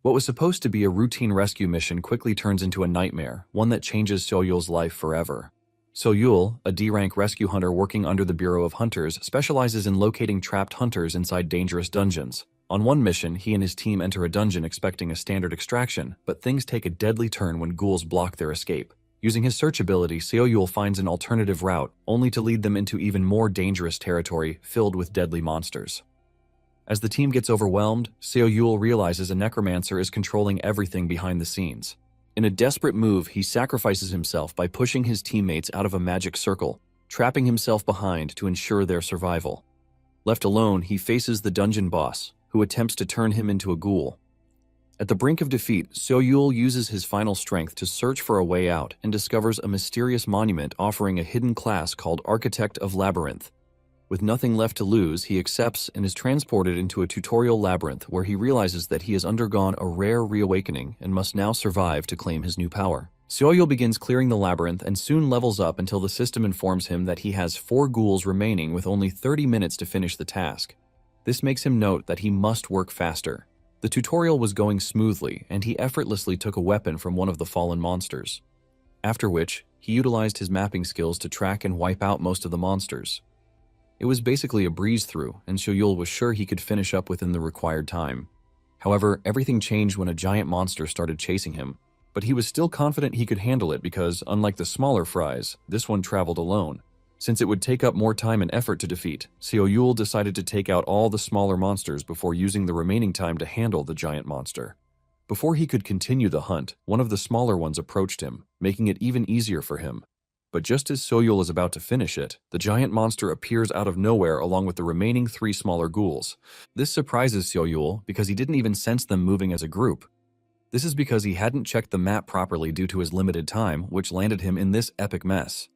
What was supposed to be a routine rescue mission quickly turns into a nightmare, one that changes Soyul's life forever. Soyul, a D-rank rescue hunter working under the Bureau of Hunters, specializes in locating trapped hunters inside dangerous dungeons. On one mission, he and his team enter a dungeon expecting a standard extraction, but things take a deadly turn when ghouls block their escape. Using his search ability, Soyul finds an alternative route, only to lead them into even more dangerous territory filled with deadly monsters. As the team gets overwhelmed, Soyul realizes a necromancer is controlling everything behind the scenes. In a desperate move, he sacrifices himself by pushing his teammates out of a magic circle, trapping himself behind to ensure their survival. Left alone, he faces the dungeon boss, who attempts to turn him into a ghoul. At the brink of defeat, Soyul uses his final strength to search for a way out and discovers a mysterious monument offering a hidden class called Architect of Labyrinth. With nothing left to lose, he accepts and is transported into a tutorial labyrinth where he realizes that he has undergone a rare reawakening and must now survive to claim his new power. Soyul begins clearing the labyrinth and soon levels up until the system informs him that he has 4 ghouls remaining with only 30 minutes to finish the task. This makes him note that he must work faster. The tutorial was going smoothly, and he effortlessly took a weapon from one of the fallen monsters. After which, he utilized his mapping skills to track and wipe out most of the monsters. It was basically a breeze-through, and Soyul was sure he could finish up within the required time. However, everything changed when a giant monster started chasing him, but he was still confident he could handle it because, unlike the smaller fries, this one traveled alone. Since it would take up more time and effort to defeat, Soyul decided to take out all the smaller monsters before using the remaining time to handle the giant monster. Before he could continue the hunt, one of the smaller ones approached him, making it even easier for him. But just as Soyul is about to finish it, the giant monster appears out of nowhere along with the remaining 3 smaller ghouls. This surprises Soyul because he didn't even sense them moving as a group. This is because he hadn't checked the map properly due to his limited time, which landed him in this epic mess.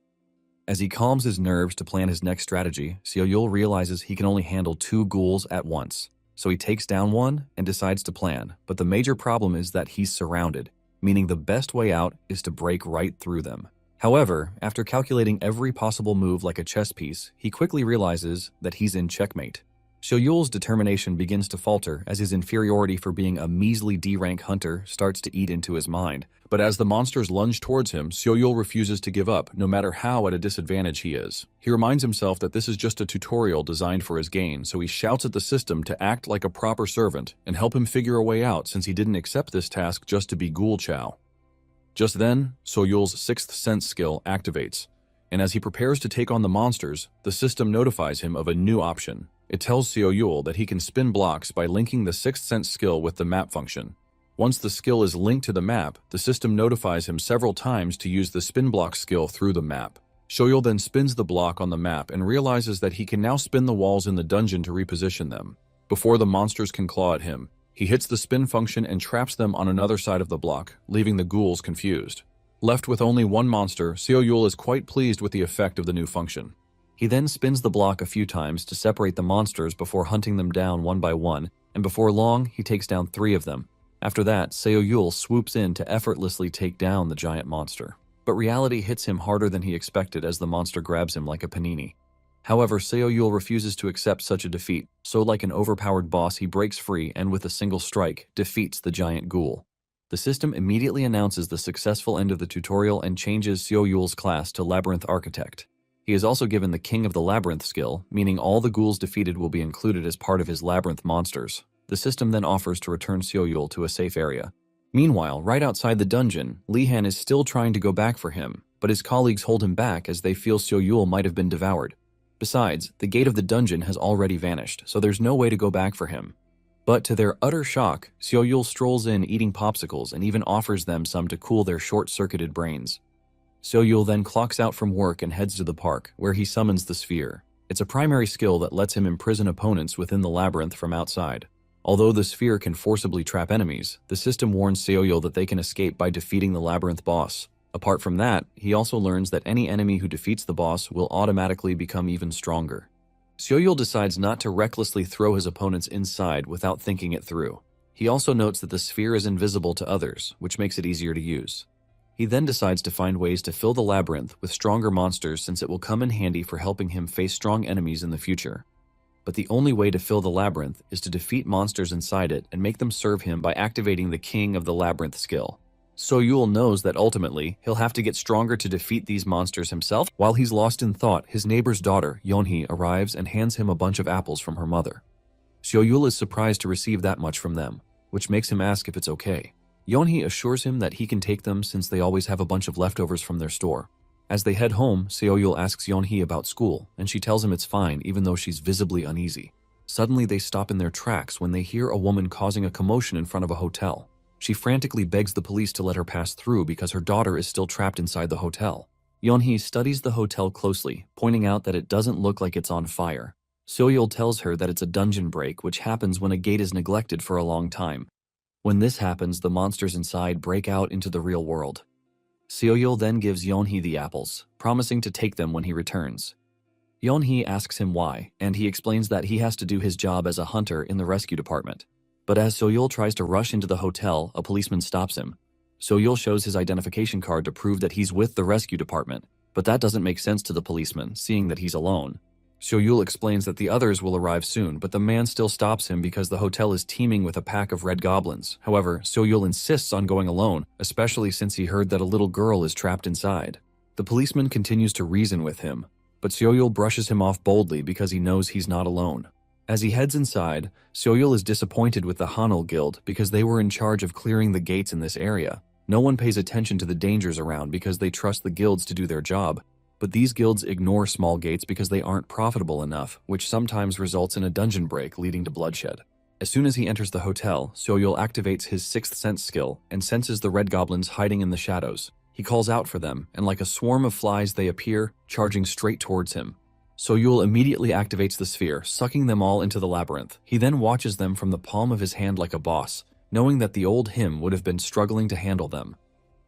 As he calms his nerves to plan his next strategy, Soyul realizes he can only handle 2 ghouls at once. So he takes down one and decides to plan, but the major problem is that he's surrounded, meaning the best way out is to break right through them. However, after calculating every possible move like a chess piece, he quickly realizes that he's in checkmate. Soyul's determination begins to falter as his inferiority for being a measly D-rank hunter starts to eat into his mind. But as the monsters lunge towards him, Soyul refuses to give up, no matter how at a disadvantage he is. He reminds himself that this is just a tutorial designed for his gain, so he shouts at the system to act like a proper servant and help him figure a way out since he didn't accept this task just to be ghoul chow. Just then, Soyul's 6th sense skill activates, and as he prepares to take on the monsters, the system notifies him of a new option. It tells Soyul that he can spin blocks by linking the 6th sense skill with the map function. Once the skill is linked to the map, the system notifies him several times to use the spin block skill through the map. Soyul then spins the block on the map and realizes that he can now spin the walls in the dungeon to reposition them. Before the monsters can claw at him, he hits the spin function and traps them on another side of the block, leaving the ghouls confused. Left with only one monster, Soyul is quite pleased with the effect of the new function. He then spins the block a few times to separate the monsters before hunting them down one by one, and before long, he takes down 3 of them. After that, Soyul swoops in to effortlessly take down the giant monster. But reality hits him harder than he expected as the monster grabs him like a panini. However, Soyul refuses to accept such a defeat, so like an overpowered boss, he breaks free and with a single strike, defeats the giant ghoul. The system immediately announces the successful end of the tutorial and changes Soyul's class to Labyrinth Architect. He is also given the King of the Labyrinth skill, meaning all the ghouls defeated will be included as part of his labyrinth monsters. The system then offers to return Soyul to a safe area. Meanwhile, right outside the dungeon, Lihan is still trying to go back for him, but his colleagues hold him back as they feel Soyul might have been devoured. Besides, the gate of the dungeon has already vanished, so there's no way to go back for him. But to their utter shock, Soyul strolls in eating popsicles and even offers them some to cool their short-circuited brains. Soyul then clocks out from work and heads to the park, where he summons the sphere. It's a primary skill that lets him imprison opponents within the labyrinth from outside. Although the sphere can forcibly trap enemies, the system warns Soyul that they can escape by defeating the labyrinth boss. Apart from that, he also learns that any enemy who defeats the boss will automatically become even stronger. Soyul decides not to recklessly throw his opponents inside without thinking it through. He also notes that the sphere is invisible to others, which makes it easier to use. He then decides to find ways to fill the labyrinth with stronger monsters since it will come in handy for helping him face strong enemies in the future. but the only way to fill the labyrinth is to defeat monsters inside it and make them serve him by activating the King of the Labyrinth skill. So-yul knows that ultimately, he'll have to get stronger to defeat these monsters himself. While he's lost in thought, his neighbor's daughter, Yeonhee, arrives and hands him a bunch of apples from her mother. So-yul is surprised to receive that much from them, which makes him ask if it's okay. Yeonhee assures him that he can take them since they always have a bunch of leftovers from their store. As they head home, So-yul asks Yeonhee about school, and she tells him it's fine even though she's visibly uneasy. Suddenly they stop in their tracks when they hear a woman causing a commotion in front of a hotel. She frantically begs the police to let her pass through because her daughter is still trapped inside the hotel. Yeonhee studies the hotel closely, pointing out that it doesn't look like it's on fire. So-yul tells her that it's a dungeon break which happens when a gate is neglected for a long time. When this happens, the monsters inside break out into the real world. So-yul then gives Yeonhee the apples, promising to take them when he returns. Yeonhee asks him why, and he explains that he has to do his job as a hunter in the rescue department. But as So-yul tries to rush into the hotel, a policeman stops him. So-yul shows his identification card to prove that he's with the rescue department, but that doesn't make sense to the policeman, seeing that he's alone. So-yul explains that the others will arrive soon, but the man still stops him because the hotel is teeming with a pack of red goblins. However, So-yul insists on going alone, especially since he heard that a little girl is trapped inside. The policeman continues to reason with him, but So-yul brushes him off boldly because he knows he's not alone. As he heads inside, So-yul is disappointed with the Hanul Guild because they were in charge of clearing the gates in this area. No one pays attention to the dangers around because they trust the guilds to do their job. But these guilds ignore small gates because they aren't profitable enough, which sometimes results in a dungeon break leading to bloodshed. As soon as he enters the hotel, So-yul activates his sixth sense skill and senses the red goblins hiding in the shadows. He calls out for them, and like a swarm of flies they appear, charging straight towards him. So-yul immediately activates the sphere, sucking them all into the labyrinth. He then watches them from the palm of his hand like a boss, knowing that the old him would have been struggling to handle them.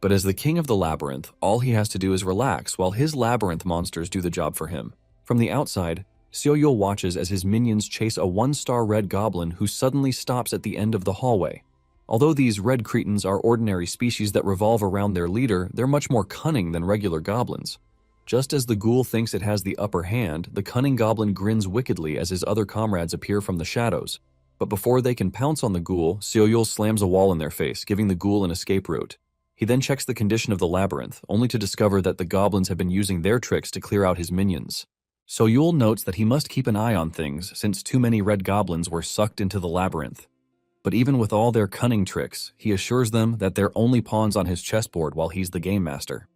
But as the king of the labyrinth, all he has to do is relax while his labyrinth monsters do the job for him. From the outside, So-yul watches as his minions chase a one-star red goblin who suddenly stops at the end of the hallway. Although these red cretins are ordinary species that revolve around their leader, they're much more cunning than regular goblins. Just as the ghoul thinks it has the upper hand, the cunning goblin grins wickedly as his other comrades appear from the shadows. But before they can pounce on the ghoul, So-yul slams a wall in their face, giving the ghoul an escape route. He then checks the condition of the labyrinth, only to discover that the goblins have been using their tricks to clear out his minions. So-yul notes that he must keep an eye on things since too many red goblins were sucked into the labyrinth. But even with all their cunning tricks, he assures them that they're only pawns on his chessboard while he's the game master.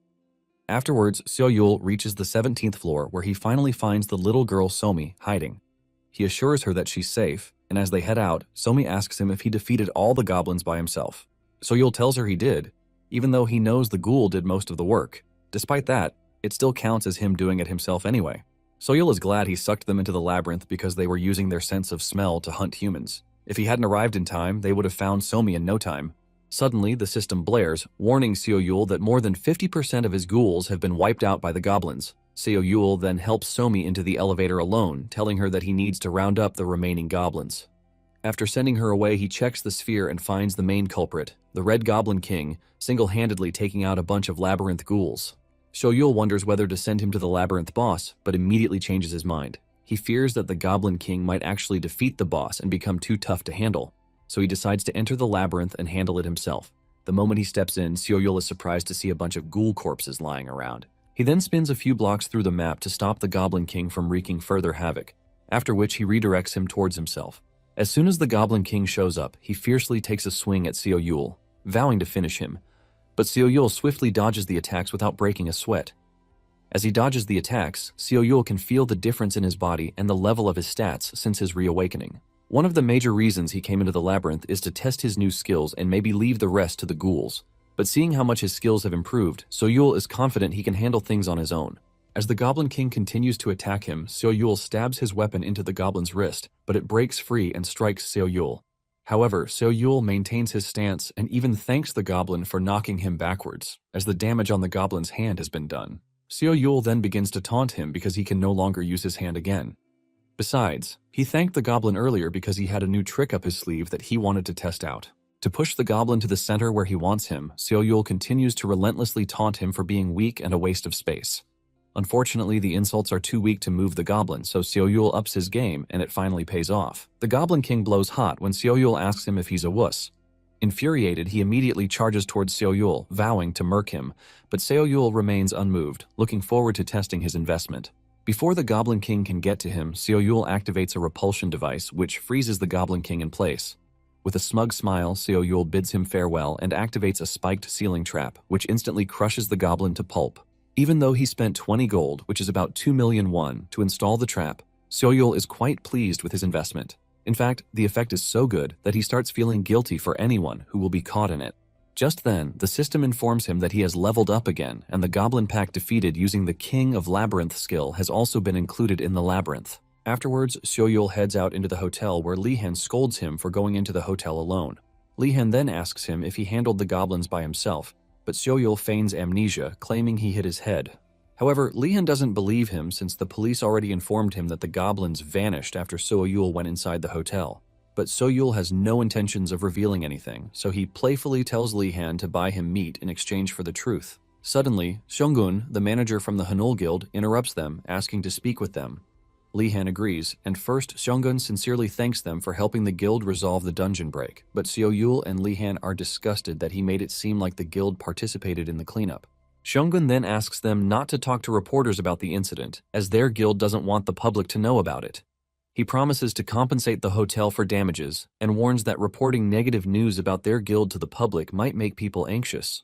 Afterwards, So-yul reaches the 17th floor where he finally finds the little girl Somi hiding. He assures her that she's safe, and as they head out, Somi asks him if he defeated all the goblins by himself. So-yul tells her he did, even though he knows the ghoul did most of the work. Despite that, it still counts as him doing it himself anyway. So-yul is glad he sucked them into the labyrinth because they were using their sense of smell to hunt humans. If he hadn't arrived in time, they would have found Somi in no time. Suddenly, the system blares, warning So-yul that more than 50% of his ghouls have been wiped out by the goblins. So-yul then helps Somi into the elevator alone, telling her that he needs to round up the remaining goblins. After sending her away, he checks the sphere and finds the main culprit, the Red Goblin King, single-handedly taking out a bunch of labyrinth ghouls. So-yul wonders whether to send him to the labyrinth boss, but immediately changes his mind. He fears that the Goblin King might actually defeat the boss and become too tough to handle. So he decides to enter the labyrinth and handle it himself. The moment he steps in, So-yul is surprised to see a bunch of ghoul corpses lying around. He then spins a few blocks through the map to stop the Goblin King from wreaking further havoc, after which he redirects him towards himself. As soon as the Goblin King shows up, he fiercely takes a swing at So-yul, vowing to finish him. But So-yul swiftly dodges the attacks without breaking a sweat. As he dodges the attacks, So-yul can feel the difference in his body and the level of his stats since his reawakening. One of the major reasons he came into the labyrinth is to test his new skills and maybe leave the rest to the ghouls. But seeing how much his skills have improved, So-yul is confident he can handle things on his own. As the Goblin King continues to attack him, So-yul stabs his weapon into the goblin's wrist, but it breaks free and strikes So-yul. However, So-yul maintains his stance and even thanks the goblin for knocking him backwards, as the damage on the goblin's hand has been done. So-yul then begins to taunt him because he can no longer use his hand again. Besides, he thanked the goblin earlier because he had a new trick up his sleeve that he wanted to test out. To push the goblin to the center where he wants him, So-yul continues to relentlessly taunt him for being weak and a waste of space. Unfortunately, the insults are too weak to move the goblin, so Xiaoyul ups his game and it finally pays off. The Goblin King blows hot when Xiaoyul asks him if he's a wuss. Infuriated, he immediately charges towards Xiaoyul, vowing to murk him, but Xiaoyul remains unmoved, looking forward to testing his investment. Before the Goblin King can get to him, Xiaoyul activates a repulsion device which freezes the Goblin King in place. With a smug smile, Xiaoyul bids him farewell and activates a spiked ceiling trap, which instantly crushes the goblin to pulp. Even though he spent 20 gold, which is about 2 million won, to install the trap, Xiaoyul is quite pleased with his investment. In fact, the effect is so good that he starts feeling guilty for anyone who will be caught in it. Just then, the system informs him that he has leveled up again, and the goblin pack defeated using the King of Labyrinth skill has also been included in the Labyrinth. Afterwards, Xiaoyul heads out into the hotel where Lihan scolds him for going into the hotel alone. Lihan then asks him if he handled the goblins by himself, but Xiaoyul feigns amnesia, claiming he hit his head. However, Lihan doesn't believe him since the police already informed him that the goblins vanished after Xiaoyul went inside the hotel. But Xiaoyul has no intentions of revealing anything, so he playfully tells Lihan to buy him meat in exchange for the truth. Suddenly, Xionggun, the manager from the Hanul Guild, interrupts them, asking to speak with them. Lihan agrees, and first Xionggun sincerely thanks them for helping the guild resolve the dungeon break, but Xiaoyul and Lihan are disgusted that he made it seem like the guild participated in the cleanup. Xionggun then asks them not to talk to reporters about the incident, as their guild doesn't want the public to know about it. He promises to compensate the hotel for damages, and warns that reporting negative news about their guild to the public might make people anxious.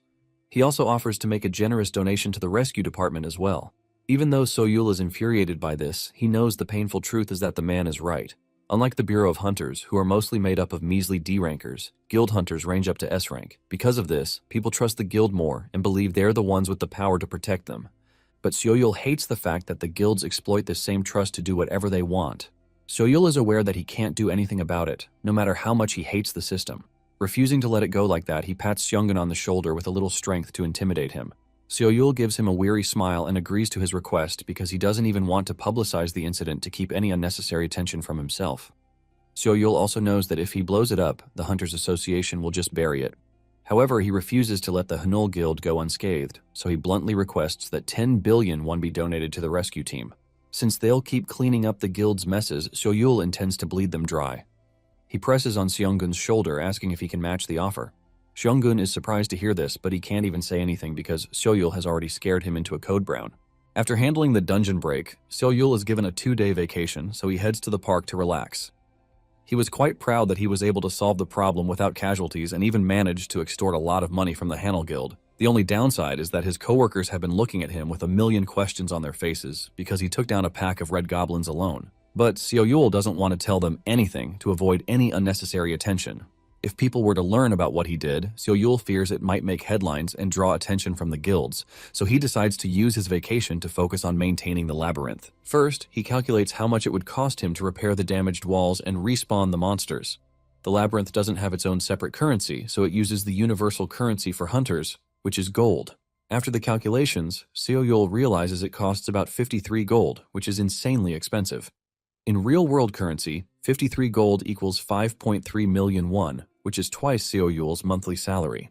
He also offers to make a generous donation to the rescue department as well. Even though Xiaoyul is infuriated by this, he knows the painful truth is that the man is right. Unlike the Bureau of Hunters, who are mostly made up of measly D-rankers, guild hunters range up to S-rank. Because of this, people trust the guild more and believe they're the ones with the power to protect them. But Xiaoyul hates the fact that the guilds exploit this same trust to do whatever they want. Xiaoyul is aware that he can't do anything about it, no matter how much he hates the system. Refusing to let it go like that, he pats Xionggun on the shoulder with a little strength to intimidate him. Xiaoyul gives him a weary smile and agrees to his request because he doesn't even want to publicize the incident to keep any unnecessary attention from himself. Xiaoyul also knows that if he blows it up, the Hunters Association will just bury it. However, he refuses to let the Hanul Guild go unscathed, so he bluntly requests that 10 billion won be donated to the rescue team. Since they'll keep cleaning up the guild's messes, Xiaoyul intends to bleed them dry. He presses on Xionggun's shoulder, asking if he can match the offer. Xionggun is surprised to hear this, but he can't even say anything because Xiaoyul has already scared him into a code brown. After handling the dungeon break, Xiaoyul is given a 2-day vacation, so he heads to the park to relax. He was quite proud that he was able to solve the problem without casualties and even managed to extort a lot of money from the Hanul Guild. The only downside is that his coworkers have been looking at him with a million questions on their faces because he took down a pack of red goblins alone. But Xiaoyul doesn't want to tell them anything to avoid any unnecessary attention. If people were to learn about what he did, Xiaoyul fears it might make headlines and draw attention from the guilds, so he decides to use his vacation to focus on maintaining the labyrinth. First, he calculates how much it would cost him to repair the damaged walls and respawn the monsters. The labyrinth doesn't have its own separate currency, so it uses the universal currency for hunters, which is gold. After the calculations, Xiaoyul realizes it costs about 53 gold, which is insanely expensive. In real-world currency, 53 gold equals 5.3 million won, which is twice Xiaoyul's monthly salary.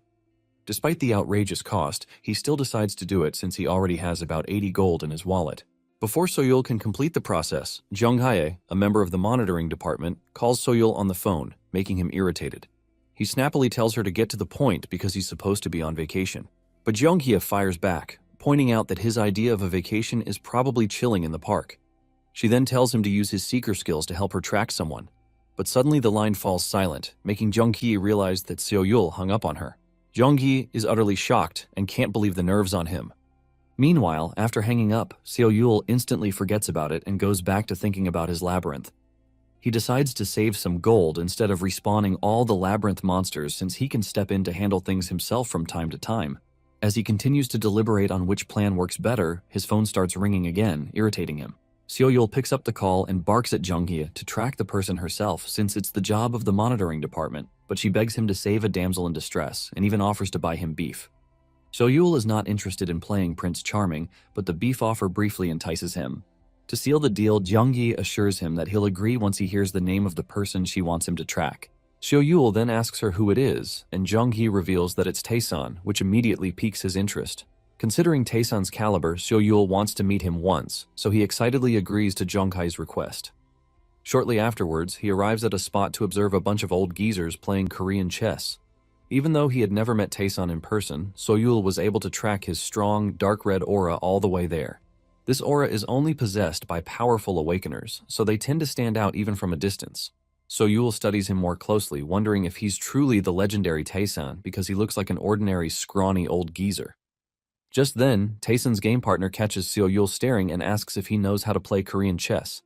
Despite the outrageous cost, he still decides to do it since he already has about 80 gold in his wallet. Before Xiaoyul can complete the process, Zheng Haye, a member of the monitoring department, calls Xiaoyul on the phone, making him irritated. He snappily tells her to get to the point because he's supposed to be on vacation. But Zheng Haye fires back, pointing out that his idea of a vacation is probably chilling in the park. She then tells him to use his seeker skills to help her track someone. But suddenly the line falls silent, making Zheng Haye realize that Xiaoyul hung up on her. Zheng Haye is utterly shocked and can't believe the nerves on him. Meanwhile, after hanging up, Xiaoyul instantly forgets about it and goes back to thinking about his labyrinth. He decides to save some gold instead of respawning all the labyrinth monsters since he can step in to handle things himself from time to time. As he continues to deliberate on which plan works better, his phone starts ringing again, irritating him. Xiaoyul picks up the call and barks at Zheng Haye to track the person herself since it's the job of the monitoring department, but she begs him to save a damsel in distress and even offers to buy him beef. Xiaoyul is not interested in playing Prince Charming, but the beef offer briefly entices him. To seal the deal, Zheng Haye assures him that he'll agree once he hears the name of the person she wants him to track. Xiaoyul then asks her who it is, and Zheng Haye reveals that it's Taesan, which immediately piques his interest. Considering Taesan's caliber, Seo-yul wants to meet him once, so he excitedly agrees to Jongkai's request. Shortly afterwards, he arrives at a spot to observe a bunch of old geezers playing Korean chess. Even though he had never met Taesan in person, Seo-yul was able to track his strong, dark red aura all the way there. This aura is only possessed by powerful awakeners, so they tend to stand out even from a distance. Seo-yul studies him more closely, wondering if he's truly the legendary Taesan because he looks like an ordinary, scrawny old geezer. Just then, Taesan's game partner catches Seo-yul staring and asks if he knows how to play Korean chess.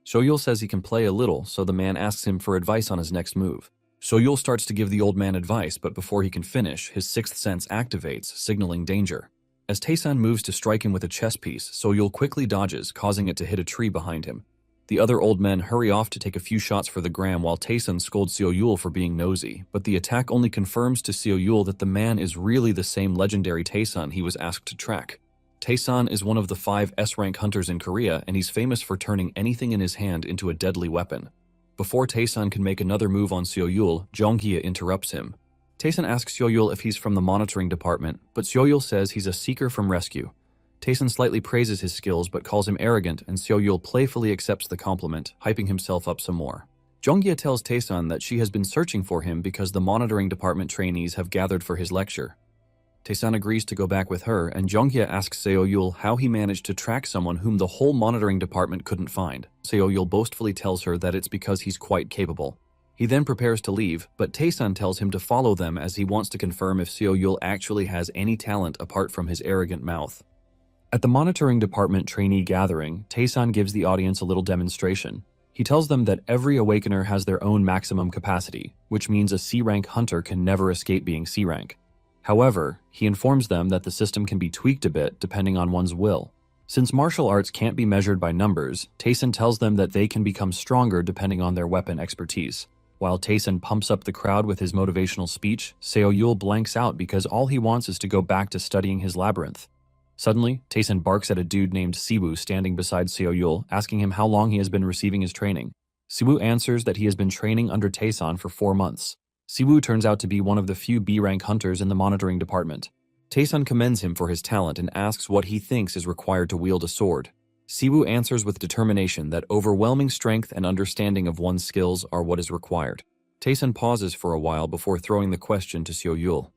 Seo-yul says he can play a little, so the man asks him for advice on his next move. Seo-yul starts to give the old man advice, but before he can finish, his sixth sense activates, signaling danger. As Taesan moves to strike him with a chess piece, Seo-yul quickly dodges, causing it to hit a tree behind him. The other old men hurry off to take a few shots for the gram while Taesan scolds Seo-yul for being nosy, but the attack only confirms to Seo-yul that the man is really the same legendary Taesan he was asked to track. Taesan is one of the 5 S-rank hunters in Korea, and he's famous for turning anything in his hand into a deadly weapon. Before Taesan can make another move on Seo-yul, Jonghyea interrupts him. Taesan asks Seo-yul if he's from the monitoring department, but Seo-yul says he's a seeker from rescue. Taesan slightly praises his skills but calls him arrogant, and Seo-yul playfully accepts the compliment, hyping himself up some more. Jonghyea tells Taesan that she has been searching for him because the monitoring department trainees have gathered for his lecture. Taesan agrees to go back with her, and Jonghyea asks Seo-yul how he managed to track someone whom the whole monitoring department couldn't find. Seo-yul boastfully tells her that it's because he's quite capable. He then prepares to leave, but Taesan tells him to follow them as he wants to confirm if Seo-yul actually has any talent apart from his arrogant mouth. At the monitoring department trainee gathering, Taesan gives the audience a little demonstration. He tells them that every awakener has their own maximum capacity, which means a C-rank hunter can never escape being C-rank. However, he informs them that the system can be tweaked a bit depending on one's will. Since martial arts can't be measured by numbers, Taesan tells them that they can become stronger depending on their weapon expertise. While Taesan pumps up the crowd with his motivational speech, Seo-yul blanks out because all he wants is to go back to studying his labyrinth. Suddenly, Taesan barks at a dude named Siwoo standing beside Seo-yul, asking him how long he has been receiving his training. Siwoo answers that he has been training under Taesan for 4 months. Siwoo turns out to be one of the few B-rank hunters in the monitoring department. Taesan commends him for his talent and asks what he thinks is required to wield a sword. Siwoo answers with determination that overwhelming strength and understanding of one's skills are what is required. Taesan pauses for a while before throwing the question to Seo-yul.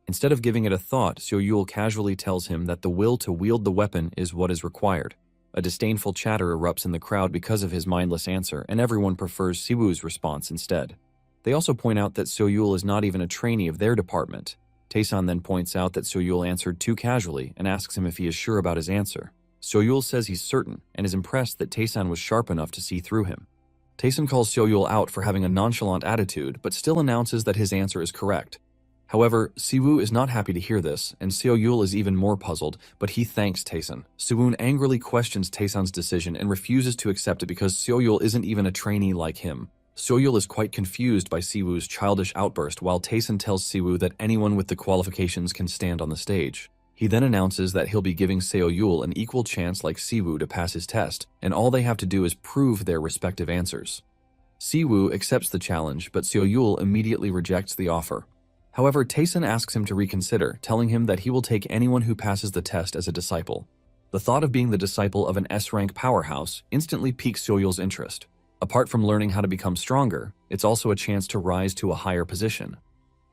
Instead of giving it a thought, Seo-yul casually tells him that the will to wield the weapon is what is required. A disdainful chatter erupts in the crowd because of his mindless answer, and everyone prefers Siwoo's response instead. They also point out that Seo-yul is not even a trainee of their department. Taesan then points out that Seo-yul answered too casually and asks him if he is sure about his answer. Seo-yul says he's certain and is impressed that Taesan was sharp enough to see through him. Taesan calls Seo-yul out for having a nonchalant attitude, but still announces that his answer is correct. However, Siwoo is not happy to hear this, and Seo-yul is even more puzzled, but he thanks Taesan. Siwoo angrily questions Taesan's decision and refuses to accept it because Seo-yul isn't even a trainee like him. Seo-yul is quite confused by Siwoo's childish outburst while Taesan tells Siwoo that anyone with the qualifications can stand on the stage. He then announces that he'll be giving Seo-yul an equal chance like Siwoo to pass his test, and all they have to do is prove their respective answers. Siwoo accepts the challenge, but Seo-yul immediately rejects the offer. However, Taesan asks him to reconsider, telling him that he will take anyone who passes the test as a disciple. The thought of being the disciple of an S-rank powerhouse instantly piques Seo-yul's interest. Apart from learning how to become stronger, it's also a chance to rise to a higher position.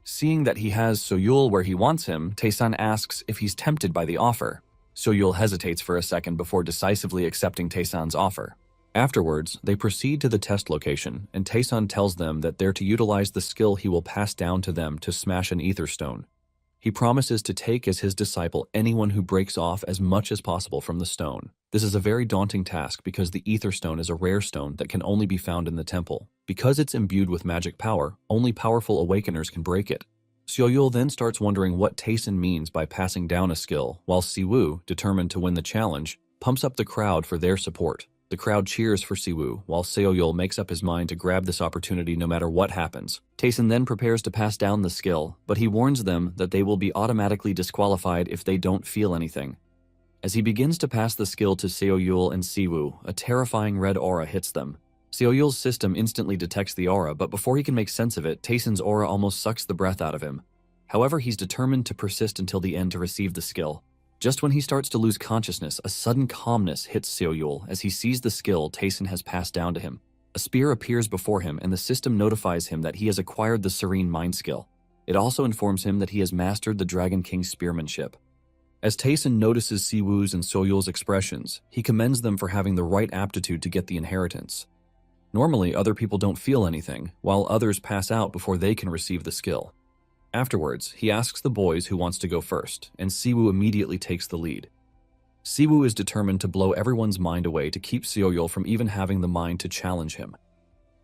Seeing that he has Seo-yul where he wants him, Taesan asks if he's tempted by the offer. Seo-yul hesitates for a second before decisively accepting Taesan's offer. Afterwards, they proceed to the test location, and Taesan tells them that they're to utilize the skill he will pass down to them to smash an ether stone. He promises to take as his disciple anyone who breaks off as much as possible from the stone. This is a very daunting task because the ether stone is a rare stone that can only be found in the temple. Because it's imbued with magic power, only powerful awakeners can break it. Seo-yul then starts wondering what Taesan means by passing down a skill, while Siwoo, determined to win the challenge, pumps up the crowd for their support. The crowd cheers for Siwoo, while Seo-yul makes up his mind to grab this opportunity no matter what happens. Taesan then prepares to pass down the skill, but he warns them that they will be automatically disqualified if they don't feel anything. As he begins to pass the skill to Seo-yul and Siwoo, a terrifying red aura hits them. Seo-yul's system instantly detects the aura, but before he can make sense of it, Taesan's aura almost sucks the breath out of him. However, he's determined to persist until the end to receive the skill. Just when he starts to lose consciousness, a sudden calmness hits Seo-yul as he sees the skill Taesun has passed down to him. A spear appears before him, and the system notifies him that he has acquired the Serene Mind skill. It also informs him that he has mastered the Dragon King's spearmanship. As Taesun notices Siwoo's and Seo-yul's expressions, he commends them for having the right aptitude to get the inheritance. Normally, other people don't feel anything, while others pass out before they can receive the skill. Afterwards, he asks the boys who wants to go first, and Siwoo immediately takes the lead. Siwoo is determined to blow everyone's mind away to keep Seo-yul from even having the mind to challenge him.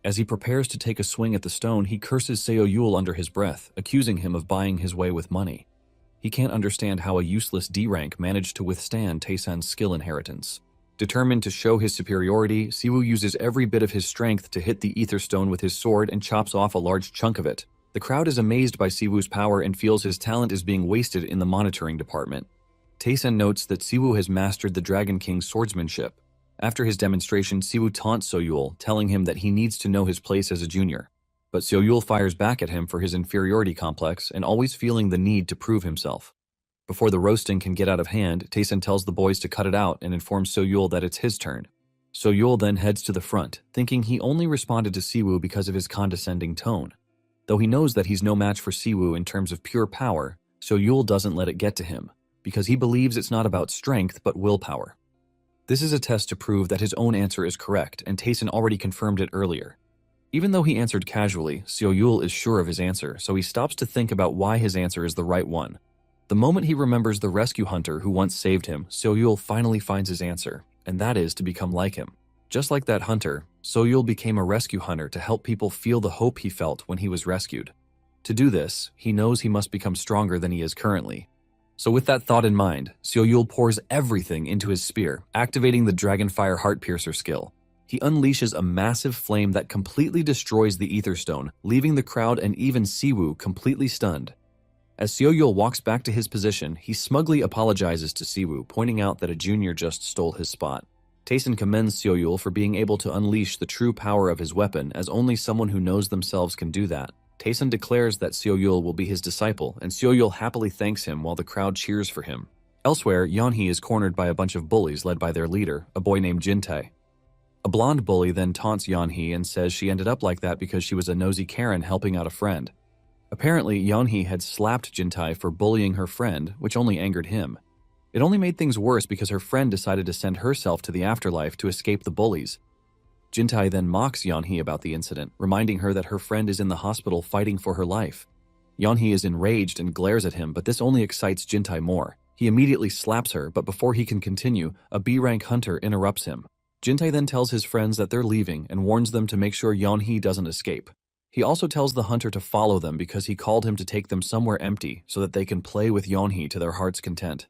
As he prepares to take a swing at the stone, he curses Seo-yul under his breath, accusing him of buying his way with money. He can't understand how a useless D rank managed to withstand Taesun's skill inheritance. Determined to show his superiority, Siwoo uses every bit of his strength to hit the ether stone with his sword and chops off a large chunk of it. The crowd is amazed by Siwoo's power and feels his talent is being wasted in the monitoring department. Taesun notes that Siwoo has mastered the Dragon King's swordsmanship. After his demonstration, Siwoo taunts Seo-yul, telling him that he needs to know his place as a junior. But Seo-yul fires back at him for his inferiority complex and always feeling the need to prove himself. Before the roasting can get out of hand, Taesun tells the boys to cut it out and informs Seo-yul that it's his turn. Seo-yul then heads to the front, thinking he only responded to Siwoo because of his condescending tone. Though he knows that he's no match for Siwoo in terms of pure power, Seo-yul doesn't let it get to him, because he believes it's not about strength but willpower. This is a test to prove that his own answer is correct, and Taesun already confirmed it earlier. Even though he answered casually, Seo-yul is sure of his answer, so he stops to think about why his answer is the right one. The moment he remembers the rescue hunter who once saved him, Seo-yul finally finds his answer, and that is to become like him. Just like that hunter, Seo-yul became a rescue hunter to help people feel the hope he felt when he was rescued. To do this, he knows he must become stronger than he is currently. So with that thought in mind, Seo-yul pours everything into his spear, activating the Dragonfire Heartpiercer skill. He unleashes a massive flame that completely destroys the Ether Stone, leaving the crowd and even Siwoo completely stunned. As Seo-yul walks back to his position, he smugly apologizes to Siwoo, pointing out that a junior just stole his spot. Taesun commends Seo-yul for being able to unleash the true power of his weapon, as only someone who knows themselves can do that. Taesun declares that Seo-yul will be his disciple, and Seo-yul happily thanks him while the crowd cheers for him. Elsewhere, Yeonhee is cornered by a bunch of bullies led by their leader, a boy named Jintae. A blonde bully then taunts Yeonhee and says she ended up like that because she was a nosy Karen helping out a friend. Apparently, Yeonhee had slapped Jintae for bullying her friend, which only angered him. It only made things worse because her friend decided to send herself to the afterlife to escape the bullies. Jintae then mocks Yeonhee about the incident, reminding her that her friend is in the hospital fighting for her life. Yeonhee is enraged and glares at him, but this only excites Jintae more. He immediately slaps her, but before he can continue, a B-rank hunter interrupts him. Jintae then tells his friends that they're leaving and warns them to make sure Yeonhee doesn't escape. He also tells the hunter to follow them because he called him to take them somewhere empty so that they can play with Yeonhee to their heart's content.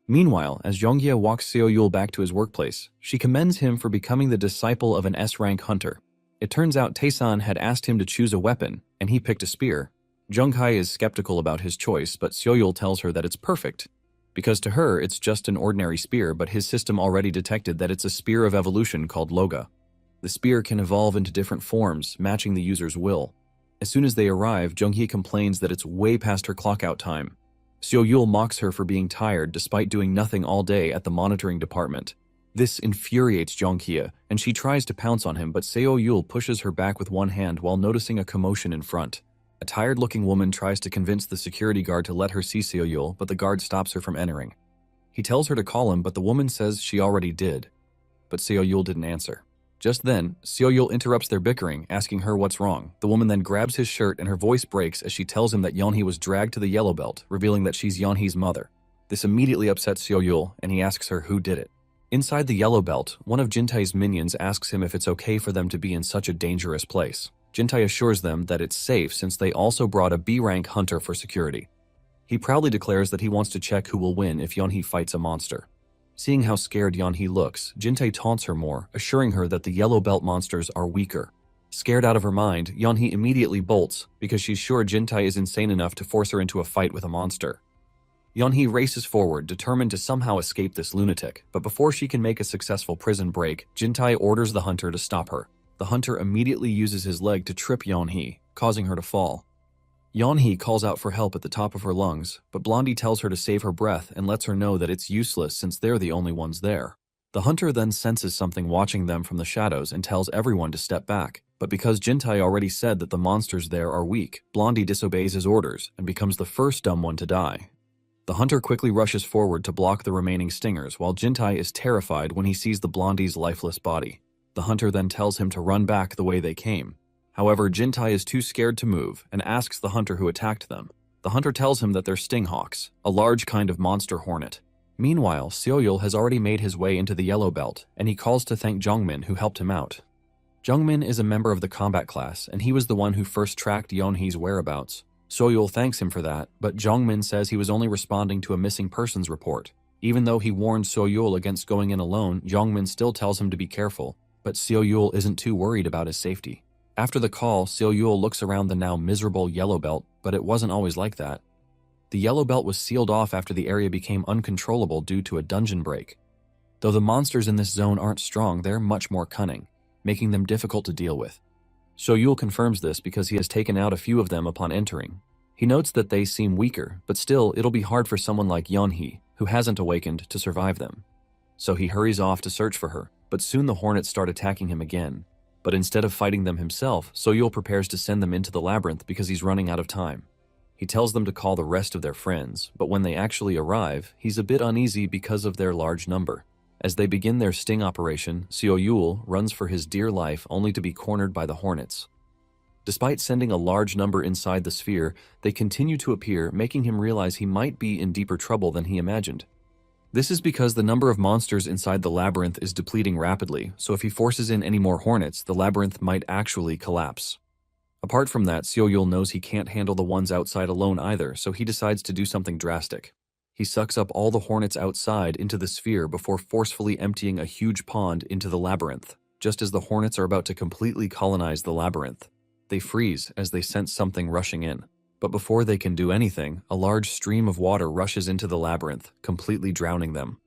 Meanwhile, as Jongye walks Seo-yul back to his workplace, she commends him for becoming the disciple of an S-rank hunter. It turns out Taesun had asked him to choose a weapon, and he picked a spear. Jonghae is skeptical about his choice, but Seo-yul tells her that it's perfect, because to her it's just an ordinary spear, but his system already detected that it's a spear of evolution called Loga. The spear can evolve into different forms, matching the user's will. As soon as they arrive, Jonghae complains that it's way past her clock-out time. Seo-yul mocks her for being tired despite doing nothing all day at the monitoring department. This infuriates Jonghae, and she tries to pounce on him, but Seo-yul pushes her back with one hand while noticing a commotion in front. A tired-looking woman tries to convince the security guard to let her see Seo-yul, but the guard stops her from entering. He tells her to call him, but the woman says she already did. But Seo-yul didn't answer. Just then, Seo-yul interrupts their bickering, asking her what's wrong. The woman then grabs his shirt and her voice breaks as she tells him that Yeonhee was dragged to the yellow belt, revealing that she's Yeonhee's mother. This immediately upsets Seo-yul, and he asks her who did it. Inside the yellow belt, one of Jintae's minions asks him if it's okay for them to be in such a dangerous place. Jintae assures them that it's safe since they also brought a B-rank hunter for security. He proudly declares that he wants to check who will win if Yeonhee fights a monster. Seeing how scared Yeonhee looks, Jintae taunts her more, assuring her that the yellow belt monsters are weaker. Scared out of her mind, Yeonhee immediately bolts because she's sure Jintae is insane enough to force her into a fight with a monster. Yeonhee races forward, determined to somehow escape this lunatic, but before she can make a successful prison break, Jintae orders the hunter to stop her. The hunter immediately uses his leg to trip Yeonhee, causing her to fall. Yeonhee calls out for help at the top of her lungs, but Blondie tells her to save her breath and lets her know that it's useless since they're the only ones there. The hunter then senses something watching them from the shadows and tells everyone to step back, but because Jintai already said that the monsters there are weak, Blondie disobeys his orders and becomes the first dumb one to die. The hunter quickly rushes forward to block the remaining stingers while Jintai is terrified when he sees the Blondie's lifeless body. The hunter then tells him to run back the way they came. However, Jintai is too scared to move and asks the hunter who attacked them. The hunter tells him that they're stinghawks, a large kind of monster hornet. Meanwhile, Seoyul has already made his way into the Yellow Belt, and he calls to thank Jungmin who helped him out. Jungmin is a member of the combat class, and he was the one who first tracked Yeonhee's whereabouts. Seoyul thanks him for that, but Jungmin says he was only responding to a missing persons report. Even though he warned Seoyul against going in alone, Jungmin still tells him to be careful, but Seoyul isn't too worried about his safety. After the call, Seoyul looks around the now miserable Yellow Belt, but it wasn't always like that. The Yellow Belt was sealed off after the area became uncontrollable due to a dungeon break. Though the monsters in this zone aren't strong, they're much more cunning, making them difficult to deal with. Seoyul confirms this because he has taken out a few of them upon entering. He notes that they seem weaker, but still, it'll be hard for someone like Yeonhee, who hasn't awakened, to survive them. So he hurries off to search for her, but soon the hornets start attacking him again. But instead of fighting them himself, Seoyul prepares to send them into the labyrinth because he's running out of time. He tells them to call the rest of their friends, but when they actually arrive, he's a bit uneasy because of their large number. As they begin their sting operation, Seoyul runs for his dear life only to be cornered by the hornets. Despite sending a large number inside the sphere, they continue to appear, making him realize he might be in deeper trouble than he imagined. This is because the number of monsters inside the labyrinth is depleting rapidly, so if he forces in any more hornets, the labyrinth might actually collapse. Apart from that, Seoyul knows he can't handle the ones outside alone either, so he decides to do something drastic. He sucks up all the hornets outside into the sphere before forcefully emptying a huge pond into the labyrinth, just as the hornets are about to completely colonize the labyrinth. They freeze as they sense something rushing in. But before they can do anything, a large stream of water rushes into the labyrinth, completely drowning them.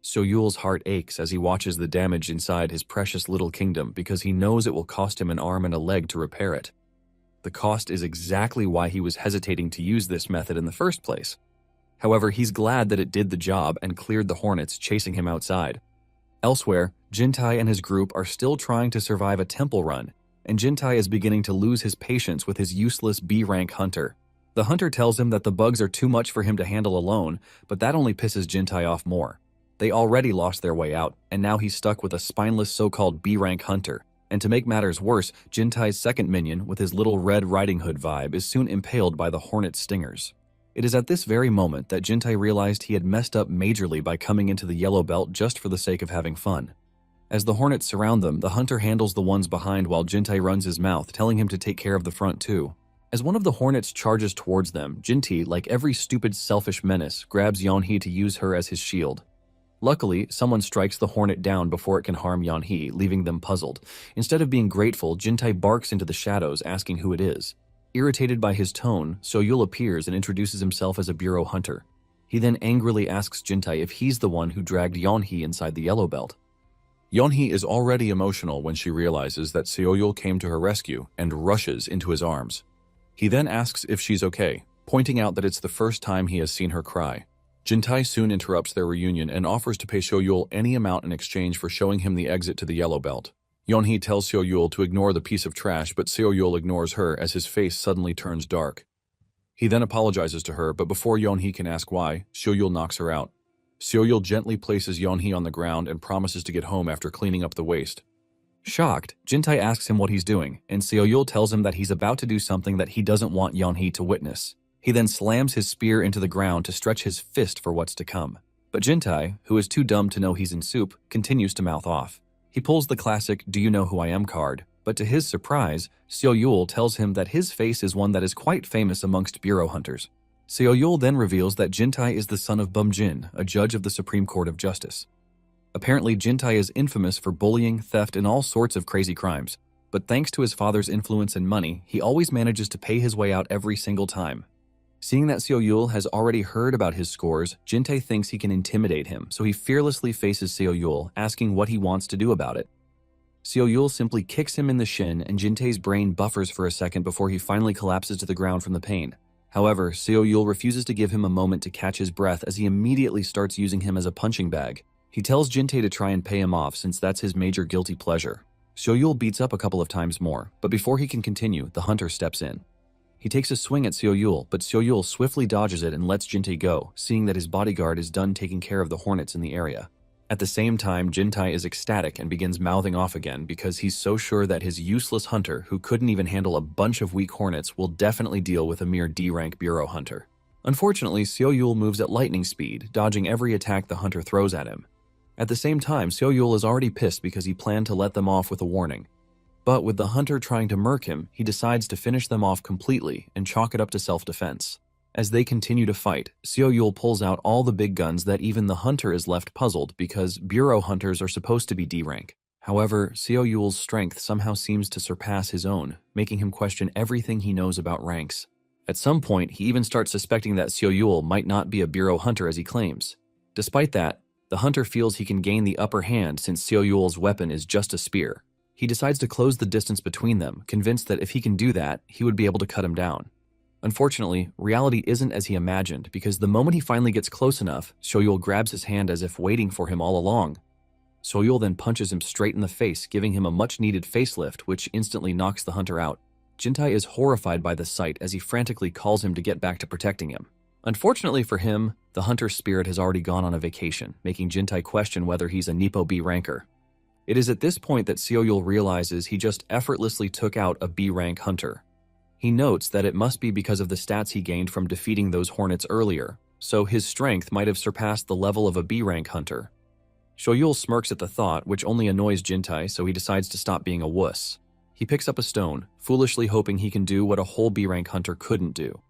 Seoyul's heart aches as he watches the damage inside his precious little kingdom because he knows it will cost him an arm and a leg to repair it. The cost is exactly why he was hesitating to use this method in the first place. However, he's glad that it did the job and cleared the hornets chasing him outside. Elsewhere, Jintai and his group are still trying to survive a temple run, and Jintai is beginning to lose his patience with his useless B-rank hunter. The hunter tells him that the bugs are too much for him to handle alone, but that only pisses Jintai off more. They already lost their way out, and now he's stuck with a spineless so-called B-rank hunter. And to make matters worse, Jintai's second minion, with his little Red Riding Hood vibe, is soon impaled by the hornet stingers. It is at this very moment that Jintai realized he had messed up majorly by coming into the Yellow Belt just for the sake of having fun. As the hornets surround them, the hunter handles the ones behind while Jintai runs his mouth, telling him to take care of the front too. As one of the hornets charges towards them, Jintai, like every stupid selfish menace, grabs Yeonhee to use her as his shield. Luckily, someone strikes the hornet down before it can harm Yeonhee, leaving them puzzled. Instead of being grateful, Jintai barks into the shadows, asking who it is. Irritated by his tone, Seoyul appears and introduces himself as a bureau hunter. He then angrily asks Jintai if he's the one who dragged Yeonhee inside the Yellow Belt. Yeonhee is already emotional when she realizes that Seoyul came to her rescue and rushes into his arms. He then asks if she's okay, pointing out that it's the first time he has seen her cry. Jintai soon interrupts their reunion and offers to pay Seoyul any amount in exchange for showing him the exit to the Yellow Belt. Yeonhee tells Seoyul to ignore the piece of trash, but Seoyul ignores her as his face suddenly turns dark. He then apologizes to her, but before Yeonhee can ask why, Seoyul knocks her out. Seoyul gently places Yeonhee on the ground and promises to get home after cleaning up the waste. Shocked, Jintai asks him what he's doing, and Seoyul tells him that he's about to do something that he doesn't want Yeonhee to witness. He then slams his spear into the ground to stretch his fist for what's to come. But Jintai, who is too dumb to know he's in soup, continues to mouth off. He pulls the classic "Do you know who I am" card, but to his surprise, Seoyul tells him that his face is one that is quite famous amongst bureau hunters. Seoyul then reveals that Jintai is the son of Bum-jin, a judge of the Supreme Court of Justice. Apparently, Jintai is infamous for bullying, theft, and all sorts of crazy crimes, but thanks to his father's influence and money, he always manages to pay his way out every single time. Seeing that Seoyul has already heard about his scores, Jintai thinks he can intimidate him, so he fearlessly faces Seoyul, asking what he wants to do about it. Seo-yul simply kicks him in the shin and Jintai's brain buffers for a second before he finally collapses to the ground from the pain. However, Seo-yul refuses to give him a moment to catch his breath as he immediately starts using him as a punching bag. He tells Jintae to try and pay him off since that's his major guilty pleasure. Seo-yul beats up a couple of times more, but before he can continue, the hunter steps in. He takes a swing at Seo-yul, but Seo-yul swiftly dodges it and lets Jintae go, seeing that his bodyguard is done taking care of the hornets in the area. At the same time, Jintae is ecstatic and begins mouthing off again because he's so sure that his useless hunter, who couldn't even handle a bunch of weak hornets, will definitely deal with a mere D-rank bureau hunter. Unfortunately, Seo-yul moves at lightning speed, dodging every attack the hunter throws at him. At the same time, Seo-yul is already pissed because he planned to let them off with a warning. But with the hunter trying to murk him, he decides to finish them off completely and chalk it up to self-defense. As they continue to fight, Seo-yul pulls out all the big guns that even the hunter is left puzzled because bureau hunters are supposed to be D-rank. However, Seo-yul's strength somehow seems to surpass his own, making him question everything he knows about ranks. At some point, he even starts suspecting that Seo-yul might not be a bureau hunter as he claims. Despite that, the hunter feels he can gain the upper hand since Seo-yul's weapon is just a spear. He decides to close the distance between them, convinced that if he can do that, he would be able to cut him down. Unfortunately, reality isn't as he imagined because the moment he finally gets close enough, Seo-yul grabs his hand as if waiting for him all along. Seo-yul then punches him straight in the face, giving him a much-needed facelift, which instantly knocks the hunter out. Jintae is horrified by the sight as he frantically calls him to get back to protecting him. Unfortunately for him, the hunter's spirit has already gone on a vacation, making Jintae question whether he's a Nippo B ranker. It is at this point that Seo-yul realizes he just effortlessly took out a B-rank hunter. He notes that it must be because of the stats he gained from defeating those hornets earlier, so his strength might have surpassed the level of a B-rank hunter. Seo-yul smirks at the thought, which only annoys Jintae, so he decides to stop being a wuss. He picks up a stone, foolishly hoping he can do what a whole B-rank hunter couldn't do.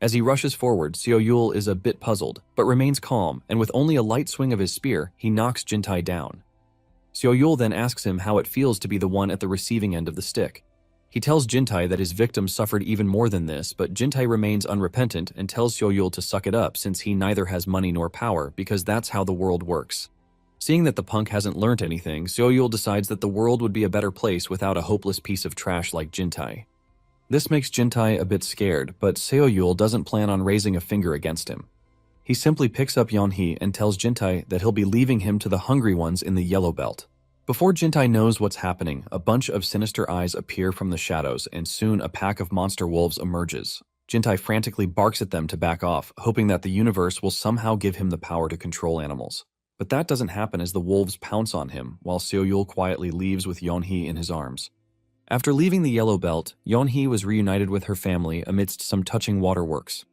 As he rushes forward, Seo-yul is a bit puzzled, but remains calm, and with only a light swing of his spear, he knocks Jintae down. Seo-yul then asks him how it feels to be the one at the receiving end of the stick. He tells Jintae that his victim suffered even more than this, but Jintae remains unrepentant and tells Seo-yul to suck it up since he neither has money nor power because that's how the world works. Seeing that the punk hasn't learnt anything, Seo-yul decides that the world would be a better place without a hopeless piece of trash like Jintae. This makes Jintae a bit scared, but Seo-yul doesn't plan on raising a finger against him. He simply picks up Yeonhee and tells Jintae that he'll be leaving him to the hungry ones in the yellow belt. Before Jintae knows what's happening, a bunch of sinister eyes appear from the shadows and soon a pack of monster wolves emerges. Jintae frantically barks at them to back off, hoping that the universe will somehow give him the power to control animals. But that doesn't happen as the wolves pounce on him, while Seo-yul quietly leaves with Yeonhee in his arms. After leaving the yellow belt, Yeonhee was reunited with her family amidst some touching waterworks.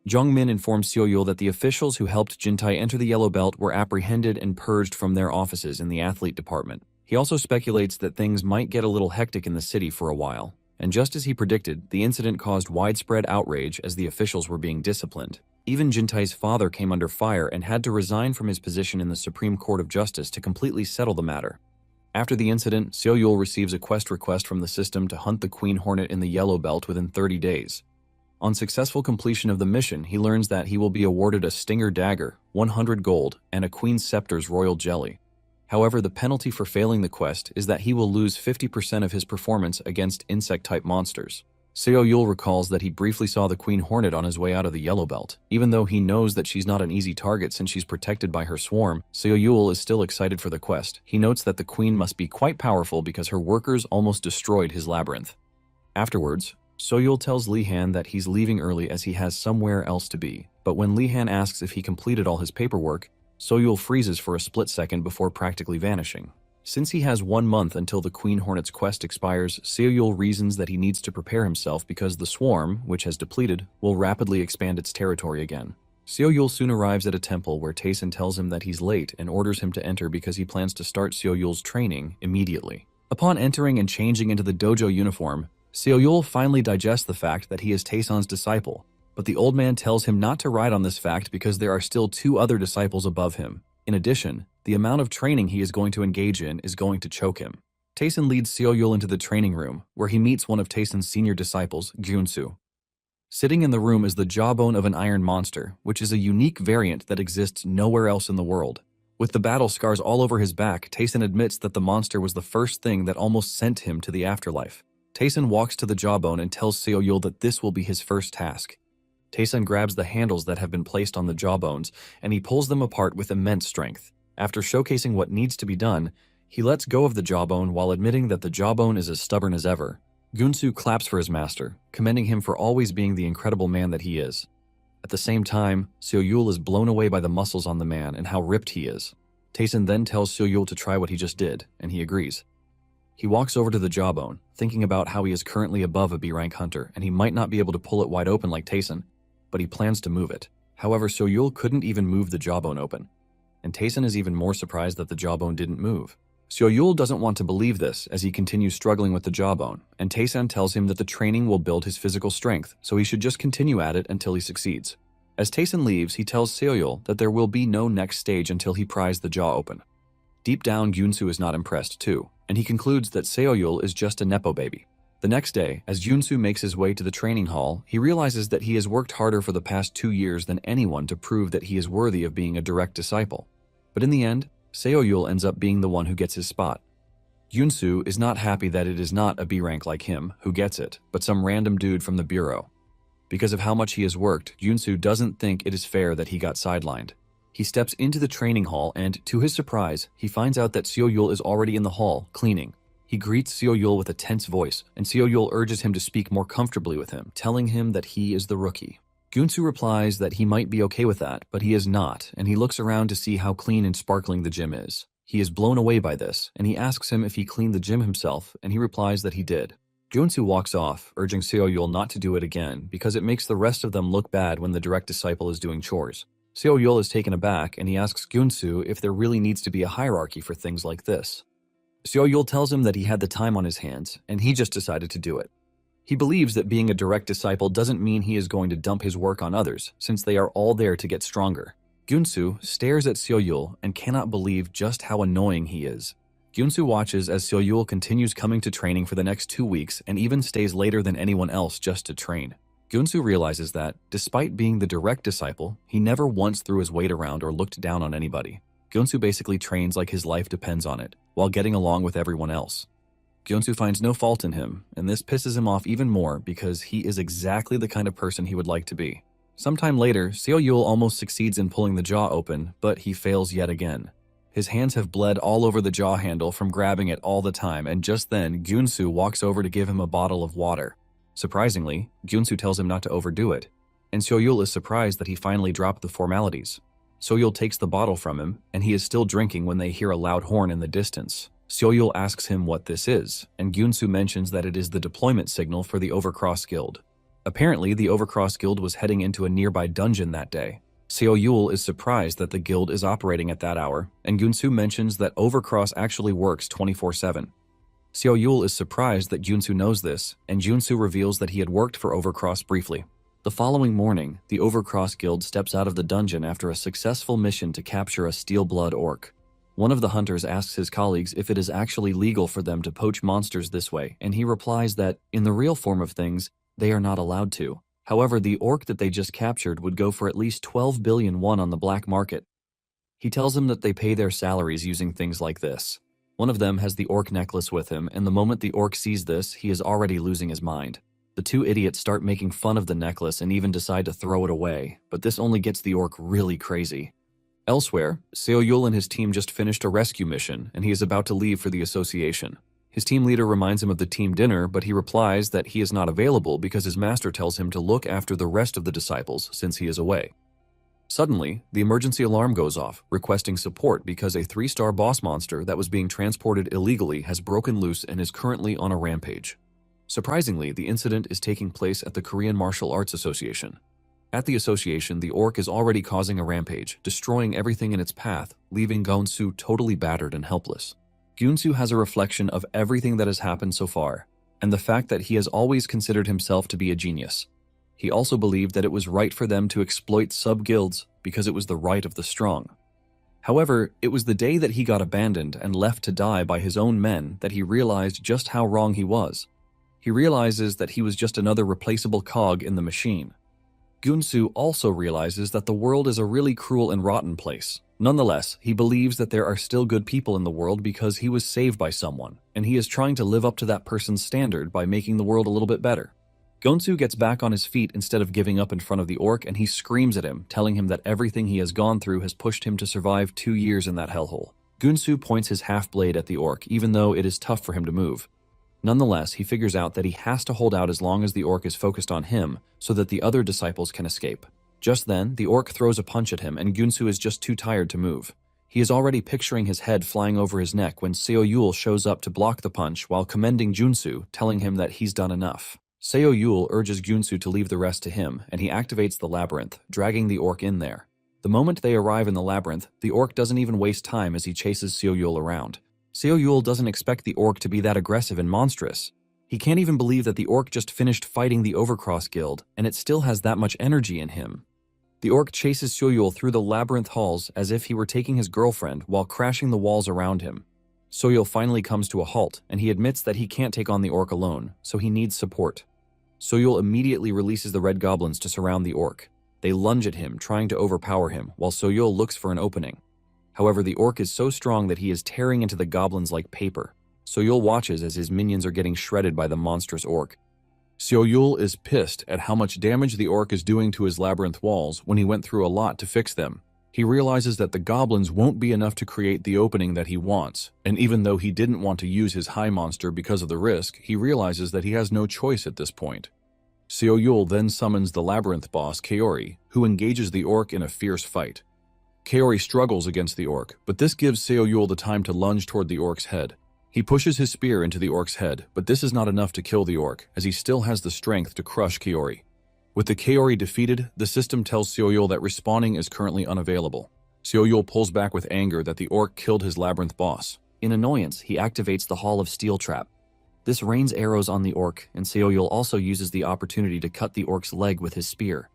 Jungmin informs Seo-yul that the officials who helped Jintae enter the yellow belt were apprehended and purged from their offices in the athlete department. He also speculates that things might get a little hectic in the city for a while, and just as he predicted, the incident caused widespread outrage as the officials were being disciplined. Even Jintae's father came under fire and had to resign from his position in the Supreme Court of Justice to completely settle the matter. After the incident, Seo-yul receives a quest request from the system to hunt the Queen Hornet in the yellow belt within 30 days. On successful completion of the mission, he learns that he will be awarded a Stinger Dagger, 100 gold, and a Queen's Scepter's Royal Jelly. However, the penalty for failing the quest is that he will lose 50% of his performance against insect-type monsters. Seo-yul recalls that he briefly saw the Queen Hornet on his way out of the yellow belt. Even though he knows that she's not an easy target since she's protected by her swarm, Seo-yul is still excited for the quest. He notes that the Queen must be quite powerful because her workers almost destroyed his labyrinth. Afterwards, Seo-yul tells Lee-han that he's leaving early as he has somewhere else to be, but when Lee-han asks if he completed all his paperwork, Seo-yul freezes for a split second before practically vanishing. Since he has 1 month until the Queen Hornet's quest expires, Seo-yul reasons that he needs to prepare himself because the swarm, which has depleted, will rapidly expand its territory again. Seo-yul soon arrives at a temple where Taesun tells him that he's late and orders him to enter because he plans to start Seo-yul's training immediately. Upon entering and changing into the dojo uniform, Seo-yul finally digests the fact that he is Taesun's disciple, but the old man tells him not to ride on this fact because there are still 2 other disciples above him. In addition, the amount of training he is going to engage in is going to choke him. Taesun leads Seo-yul into the training room, where he meets one of Taesun's senior disciples, Gyunsu. Sitting in the room is the jawbone of an iron monster, which is a unique variant that exists nowhere else in the world. With the battle scars all over his back, Tayson admits that the monster was the first thing that almost sent him to the afterlife. Tayson walks to the jawbone and tells Seoyul that this will be his first task. Tayson grabs the handles that have been placed on the jawbones, and he pulls them apart with immense strength. After showcasing what needs to be done, he lets go of the jawbone while admitting that the jawbone is as stubborn as ever. Gunsu claps for his master, commending him for always being the incredible man that he is. At the same time, Seoyul is blown away by the muscles on the man and how ripped he is. Tayson then tells Seoyul to try what he just did, and he agrees. He walks over to the jawbone, thinking about how he is currently above a B-rank hunter and he might not be able to pull it wide open like Tayson, but he plans to move it. However, Seoyul couldn't even move the jawbone open, and Tayson is even more surprised that the jawbone didn't move. Seoyul doesn't want to believe this as he continues struggling with the jawbone, and Tayson tells him that the training will build his physical strength, so he should just continue at it until he succeeds. As Tayson leaves, he tells Seoyul that there will be no next stage until he pries the jaw open. Deep down, Gunsu is not impressed too, and he concludes that Seoyul is just a nepo baby. The next day, as Gunsu makes his way to the training hall, he realizes that he has worked harder for the past 2 years than anyone to prove that he is worthy of being a direct disciple. But in the end, Seoyul ends up being the one who gets his spot. Gunsu is not happy that it is not a B-rank like him who gets it, but some random dude from the bureau. Because of how much he has worked, Gunsu doesn't think it is fair that he got sidelined. He steps into the training hall and, to his surprise, he finds out that Seoyul is already in the hall, cleaning. He greets Seoyul with a tense voice, and Seoyul urges him to speak more comfortably with him, telling him that he is the rookie. Gunsu replies that he might be okay with that, but he is not, and he looks around to see how clean and sparkling the gym is. He is blown away by this, and he asks him if he cleaned the gym himself, and he replies that he did. Gunsu walks off, urging Seoyul not to do it again, because it makes the rest of them look bad when the direct disciple is doing chores. Seoyul is taken aback, and he asks Gunsu if there really needs to be a hierarchy for things like this. Seoyul tells him that he had the time on his hands, and he just decided to do it. He believes that being a direct disciple doesn't mean he is going to dump his work on others, since they are all there to get stronger. Gunsu stares at Seoyul and cannot believe just how annoying he is. Gunsu watches as Seoyul continues coming to training for the next 2 weeks and even stays later than anyone else just to train. Gunsu realizes that, despite being the direct disciple, he never once threw his weight around or looked down on anybody. Gunsu basically trains like his life depends on it, while getting along with everyone else. Gunsu finds no fault in him, and this pisses him off even more because he is exactly the kind of person he would like to be. Sometime later, Seoyul almost succeeds in pulling the jaw open, but he fails yet again. His hands have bled all over the jaw handle from grabbing it all the time, and just then, Gunsu walks over to give him a bottle of water. Surprisingly, Gunsu tells him not to overdo it, and Seoyul is surprised that he finally dropped the formalities. Seoyul takes the bottle from him, and he is still drinking when they hear a loud horn in the distance. Seoyul asks him what this is, and Gunsu mentions that it is the deployment signal for the Overcross Guild. Apparently, the Overcross Guild was heading into a nearby dungeon that day. Seoyul is surprised that the guild is operating at that hour, and Gunsu mentions that Overcross actually works 24/7. Seoyul is surprised that Gunsu knows this, and Gunsu reveals that he had worked for Overcross briefly. The following morning, the Overcross Guild steps out of the dungeon after a successful mission to capture a steel-blood orc. One of the hunters asks his colleagues if it is actually legal for them to poach monsters this way, and he replies that, in the real form of things, they are not allowed to. However, the orc that they just captured would go for at least 12 billion won on the black market. He tells them that they pay their salaries using things like this. One of them has the orc necklace with him, and the moment the orc sees this, he is already losing his mind. The two idiots start making fun of the necklace and even decide to throw it away, but this only gets the orc really crazy. Elsewhere, Seoyul and his team just finished a rescue mission, and he is about to leave for the association. His team leader reminds him of the team dinner, but he replies that he is not available because his master tells him to look after the rest of the disciples since he is away. Suddenly, the emergency alarm goes off, requesting support because a 3-star boss monster that was being transported illegally has broken loose and is currently on a rampage. Surprisingly, the incident is taking place at the Korean Martial Arts Association. At the association, the orc is already causing a rampage, destroying everything in its path, leaving Gunsu totally battered and helpless. Gunsu has a reflection of everything that has happened so far, and the fact that he has always considered himself to be a genius. He also believed that it was right for them to exploit sub-guilds because it was the right of the strong. However, it was the day that he got abandoned and left to die by his own men that he realized just how wrong he was. He realizes that he was just another replaceable cog in the machine. Gunsu also realizes that the world is a really cruel and rotten place. Nonetheless, he believes that there are still good people in the world because he was saved by someone, and he is trying to live up to that person's standard by making the world a little bit better. Gonsu gets back on his feet instead of giving up in front of the orc, and he screams at him, telling him that everything he has gone through has pushed him to survive 2 years in that hellhole. Gonsu points his half-blade at the orc, even though it is tough for him to move. Nonetheless, he figures out that he has to hold out as long as the orc is focused on him so that the other disciples can escape. Just then, the orc throws a punch at him and Gonsu is just too tired to move. He is already picturing his head flying over his neck when Seo Yul shows up to block the punch while commending Gonsu, telling him that he's done enough. Seo Yul urges Gonsu to leave the rest to him, and he activates the labyrinth, dragging the orc in there. The moment they arrive in the labyrinth, the orc doesn't even waste time as he chases Seo Yul around. Seo Yul doesn't expect the orc to be that aggressive and monstrous. He can't even believe that the orc just finished fighting the Overcross Guild, and it still has that much energy in him. The orc chases Seo Yul through the labyrinth halls as if he were taking his girlfriend while crashing the walls around him. Seo Yul finally comes to a halt, and he admits that he can't take on the orc alone, so he needs support. Seo Yul immediately releases the red goblins to surround the orc. They lunge at him, trying to overpower him, while Seo Yul looks for an opening. However, the orc is so strong that he is tearing into the goblins like paper. Seo Yul watches as his minions are getting shredded by the monstrous orc. Seo Yul is pissed at how much damage the orc is doing to his labyrinth walls when he went through a lot to fix them. He realizes that the goblins won't be enough to create the opening that he wants, and even though he didn't want to use his high monster because of the risk, he realizes that he has no choice at this point. Seo Yul then summons the labyrinth boss Kaori, who engages the orc in a fierce fight. Kaori struggles against the orc, but this gives Seo Yul the time to lunge toward the orc's head. He pushes his spear into the orc's head, but this is not enough to kill the orc, as he still has the strength to crush Kaori. With the Kaori defeated, the system tells Seo Yul that respawning is currently unavailable. Seo Yul pulls back with anger that the orc killed his labyrinth boss. In annoyance, he activates the Hall of Steel trap. This rains arrows on the orc, and Seo Yul also uses the opportunity to cut the orc's leg with his spear.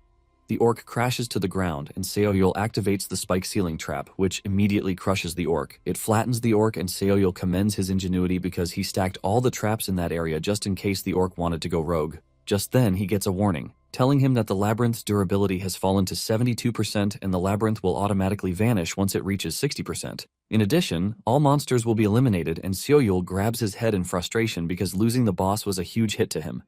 The orc crashes to the ground, and Seo Yul activates the spike ceiling trap, which immediately crushes the orc. It flattens the orc, and Seo Yul commends his ingenuity because he stacked all the traps in that area just in case the orc wanted to go rogue. Just then, he gets a warning, telling him that the labyrinth's durability has fallen to 72% and the labyrinth will automatically vanish once it reaches 60%. In addition, all monsters will be eliminated, and Seo Yul grabs his head in frustration because losing the boss was a huge hit to him.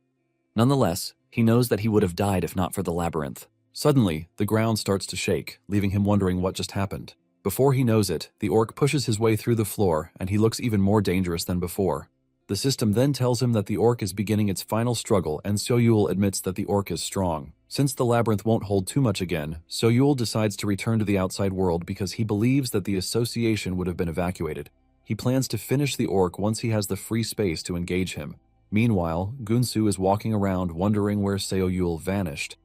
Nonetheless, he knows that he would have died if not for the labyrinth. Suddenly, the ground starts to shake, leaving him wondering what just happened. Before he knows it, the orc pushes his way through the floor, and he looks even more dangerous than before. The system then tells him that the orc is beginning its final struggle, and Seo Yul admits that the orc is strong. Since the labyrinth won't hold too much again, Seo Yul decides to return to the outside world because he believes that the association would have been evacuated. He plans to finish the orc once he has the free space to engage him. Meanwhile, Gonsu is walking around wondering where Seo Yul vanished.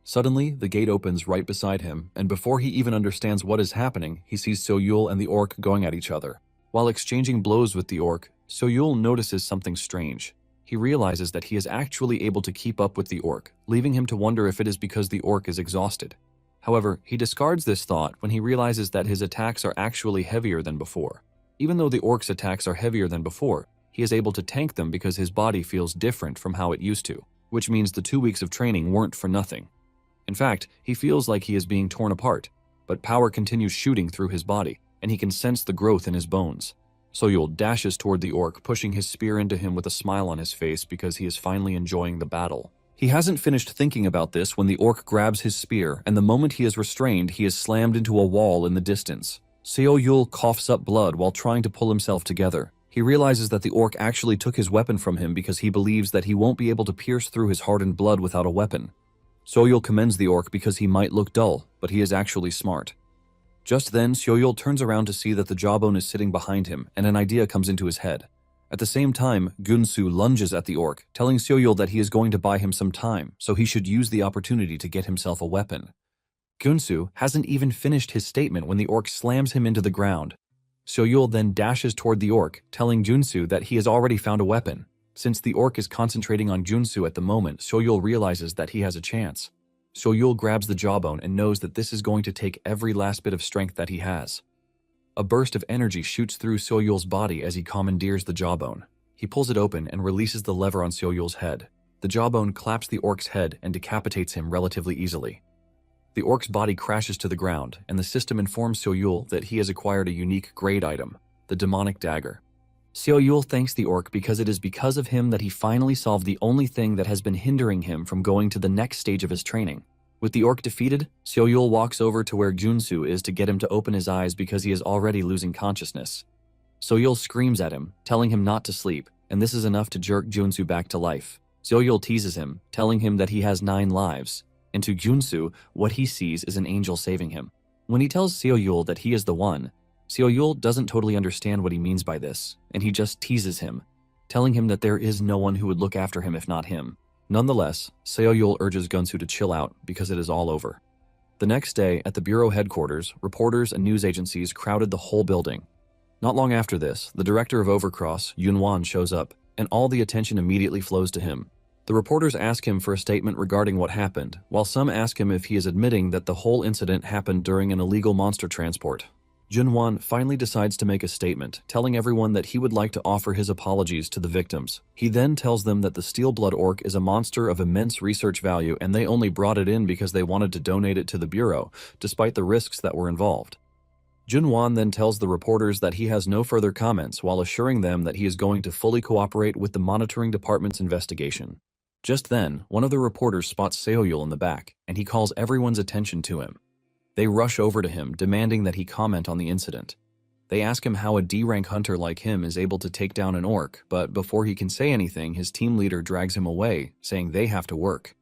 Suddenly, the gate opens right beside him, and before he even understands what is happening, he sees Seo Yul and the orc going at each other. While exchanging blows with the orc, Seo Yul notices something strange. He realizes that he is actually able to keep up with the orc, leaving him to wonder if it is because the orc is exhausted. However, he discards this thought when he realizes that his attacks are actually heavier than before. Even though the orc's attacks are heavier than before, he is able to tank them because his body feels different from how it used to, which means the 2 weeks of training weren't for nothing. In fact, he feels like he is being torn apart, but power continues shooting through his body, and he can sense the growth in his bones. Seo Yul dashes toward the orc, pushing his spear into him with a smile on his face because he is finally enjoying the battle. He hasn't finished thinking about this when the orc grabs his spear, and the moment he is restrained, he is slammed into a wall in the distance. Seo Yul coughs up blood while trying to pull himself together. He realizes that the orc actually took his weapon from him because he believes that he won't be able to pierce through his hardened blood without a weapon. Seo Yul commends the orc because he might look dull, but he is actually smart. Just then, Seo Yul turns around to see that the jawbone is sitting behind him, and an idea comes into his head. At the same time, Gonsu lunges at the orc, telling Seo Yul that he is going to buy him some time, so he should use the opportunity to get himself a weapon. Gonsu hasn't even finished his statement when the orc slams him into the ground. Seo Yul then dashes toward the orc, telling Gonsu that he has already found a weapon. Since the orc is concentrating on Gonsu at the moment, Seo Yul realizes that he has a chance. Seo Yul grabs the jawbone and knows that this is going to take every last bit of strength that he has. A burst of energy shoots through Seo Yul's body as he commandeers the jawbone. He pulls it open and releases the lever on Seo Yul's head. The jawbone claps the orc's head and decapitates him relatively easily. The orc's body crashes to the ground, and the system informs Seo-yul that he has acquired a unique grade item, the demonic dagger. Seo-yul thanks the orc because it is because of him that he finally solved the only thing that has been hindering him from going to the next stage of his training. With the orc defeated, Seo-yul walks over to where Junsu is to get him to open his eyes because he is already losing consciousness. Seo-yul screams at him, telling him not to sleep, and this is enough to jerk Junsu back to life. Seo-yul teases him, telling him that he has 9 lives, and to Junsu, what he sees is an angel saving him. When he tells Seo-yul that he is the one, Seo-yul doesn't totally understand what he means by this, and he just teases him, telling him that there is no one who would look after him if not him. Nonetheless, Seo-yul urges Gunsu to chill out because it is all over. The next day, at the Bureau headquarters, reporters and news agencies crowded the whole building. Not long after this, the director of Overcross, Yunwan, shows up, and all the attention immediately flows to him. The reporters ask him for a statement regarding what happened, while some ask him if he is admitting that the whole incident happened during an illegal monster transport. Junwan finally decides to make a statement, telling everyone that he would like to offer his apologies to the victims. He then tells them that the Steel Blood Orc is a monster of immense research value and they only brought it in because they wanted to donate it to the Bureau, despite the risks that were involved. Junwan then tells the reporters that he has no further comments while assuring them that he is going to fully cooperate with the monitoring department's investigation. Just then, one of the reporters spots Seo-yul in the back, and he calls everyone's attention to him. They rush over to him, demanding that he comment on the incident. They ask him how a D-rank hunter like him is able to take down an orc, but before he can say anything, his team leader drags him away, saying they have to work.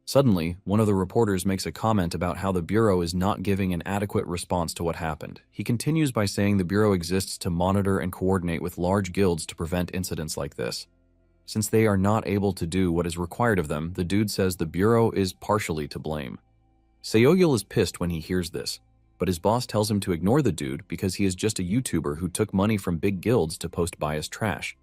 Suddenly, one of the reporters makes a comment about how the Bureau is not giving an adequate response to what happened. He continues by saying the Bureau exists to monitor and coordinate with large guilds to prevent incidents like this. Since they are not able to do what is required of them, the dude says the Bureau is partially to blame. Seo-yul is pissed when he hears this, but his boss tells him to ignore the dude because he is just a YouTuber who took money from big guilds to post biased trash.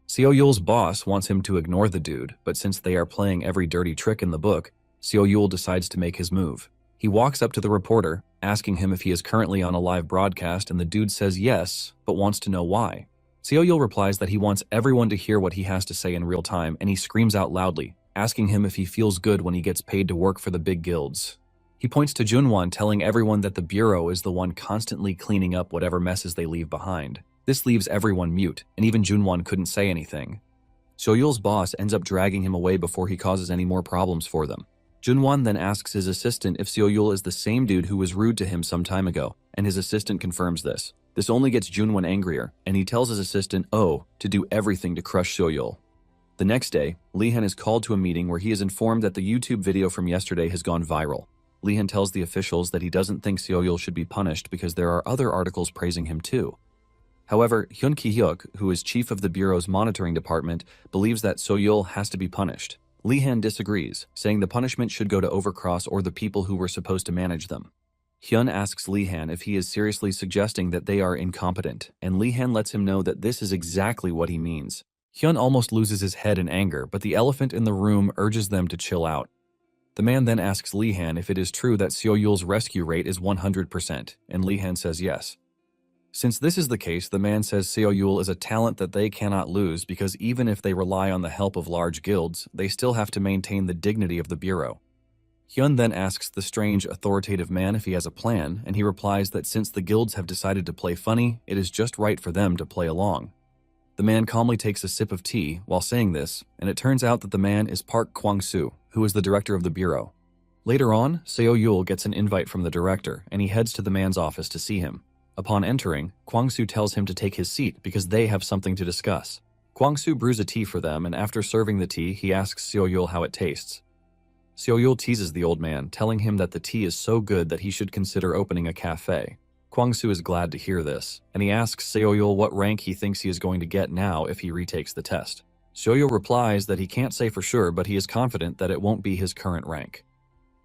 Seo-yul's boss wants him to ignore the dude, but since they are playing every dirty trick in the book, Seo-yul decides to make his move. He walks up to the reporter, asking him if he is currently on a live broadcast, and the dude says yes, but wants to know why. Seo-yul replies that he wants everyone to hear what he has to say in real time, and he screams out loudly, asking him if he feels good when he gets paid to work for the big guilds. He points to Junwan, telling everyone that the Bureau is the one constantly cleaning up whatever messes they leave behind. This leaves everyone mute, and even Junwan couldn't say anything. Seo-yul's boss ends up dragging him away before he causes any more problems for them. Junwan then asks his assistant if Seo-yul is the same dude who was rude to him some time ago, and his assistant confirms this. This only gets Junwan angrier, and he tells his assistant, to do everything to crush Seo-yul. The next day, Lee-han is called to a meeting where he is informed that the YouTube video from yesterday has gone viral. Lee-han tells the officials that he doesn't think Seo-yul should be punished because there are other articles praising him too. However, Hyun Ki-hyuk, who is chief of the Bureau's monitoring department, believes that Seo-yul has to be punished. Lee-han disagrees, saying the punishment should go to Overcross or the people who were supposed to manage them. Hyun asks Lee-han if he is seriously suggesting that they are incompetent, and Lee-han lets him know that this is exactly what he means. Hyun almost loses his head in anger, but the elephant in the room urges them to chill out. The man then asks Lee-han if it is true that Seo-yul's rescue rate is 100%, and Lee-han says yes. Since this is the case, the man says Seo-yul is a talent that they cannot lose because even if they rely on the help of large guilds, they still have to maintain the dignity of the Bureau. Hyun then asks the strange, authoritative man if he has a plan, and he replies that since the guilds have decided to play funny, it is just right for them to play along. The man calmly takes a sip of tea while saying this, and it turns out that the man is Park Kwang-soo, who is the director of the Bureau. Later on, Seo-yul gets an invite from the director, and he heads to the man's office to see him. Upon entering, Kwang-soo tells him to take his seat because they have something to discuss. Kwang-soo brews a tea for them, and after serving the tea, he asks Seo-yul how it tastes. Seo-yul teases the old man, telling him that the tea is so good that he should consider opening a cafe. Kwang-soo is glad to hear this, and he asks Seo-yul what rank he thinks he is going to get now if he retakes the test. Seo-yul replies that he can't say for sure, but he is confident that it won't be his current rank.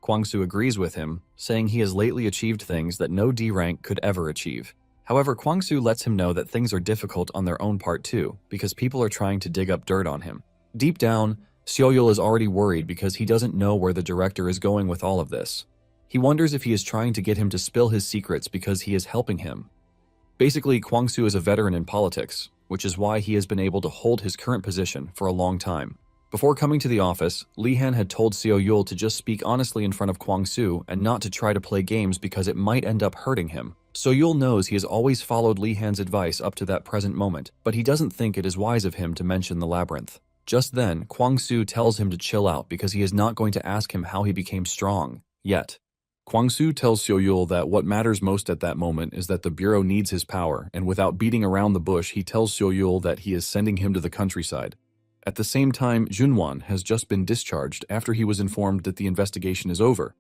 Kwang-soo agrees with him, saying he has lately achieved things that no D rank could ever achieve. However, Kwang-soo lets him know that things are difficult on their own part too, because people are trying to dig up dirt on him. Deep down, Seo-yul is already worried because he doesn't know where the director is going with all of this. He wonders if he is trying to get him to spill his secrets because he is helping him. Basically, Kwang-soo is a veteran in politics, which is why he has been able to hold his current position for a long time. Before coming to the office, Li Han had told Seo Yul to just speak honestly in front of Kwang Su and not to try to play games because it might end up hurting him. So Yul knows he has always followed Li Han's advice up to that present moment, but he doesn't think it is wise of him to mention the labyrinth. Just then, Kwang Su tells him to chill out because he is not going to ask him how he became strong, yet. Kwang Su tells Seo Yul that what matters most at that moment is that the Bureau needs his power, and without beating around the bush, he tells Seo Yul that he is sending him to the countryside. At the same time, Junwan has just been discharged after he was informed that the investigation is over.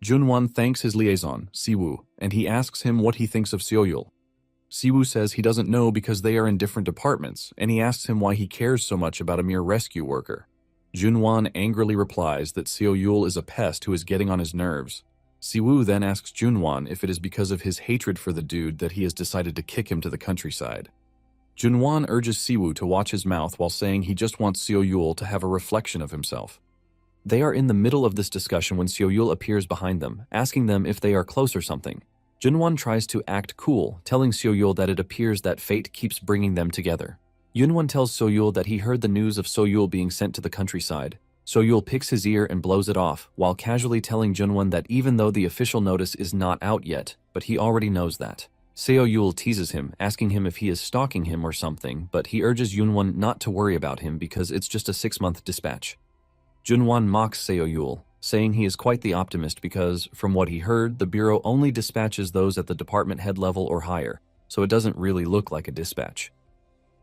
Junwan thanks his liaison, Siwoo, and he asks him what he thinks of Seo Yul. Siwoo says he doesn't know because they are in different departments, and he asks him why he cares so much about a mere rescue worker. Junwan angrily replies that Seo Yul is a pest who is getting on his nerves. Siwoo then asks Junwan if it is because of his hatred for the dude that he has decided to kick him to the countryside. Junwan urges Siwoo to watch his mouth while saying he just wants Seo Yul to have a reflection of himself. They are in the middle of this discussion when Seo Yul appears behind them, asking them if they are close or something. Junwan tries to act cool, telling Seo Yul that it appears that fate keeps bringing them together. Yunwan tells Seo Yul that he heard the news of Seo Yul being sent to the countryside. Seo Yul picks his ear and blows it off, while casually telling Junwan that even though the official notice is not out yet, but he already knows that. Seo Yul teases him, asking him if he is stalking him or something, but he urges Yunwan not to worry about him because it's just a 6-month dispatch. Junwan mocks Seo Yul, saying he is quite the optimist because, from what he heard, the Bureau only dispatches those at the department head level or higher, so it doesn't really look like a dispatch.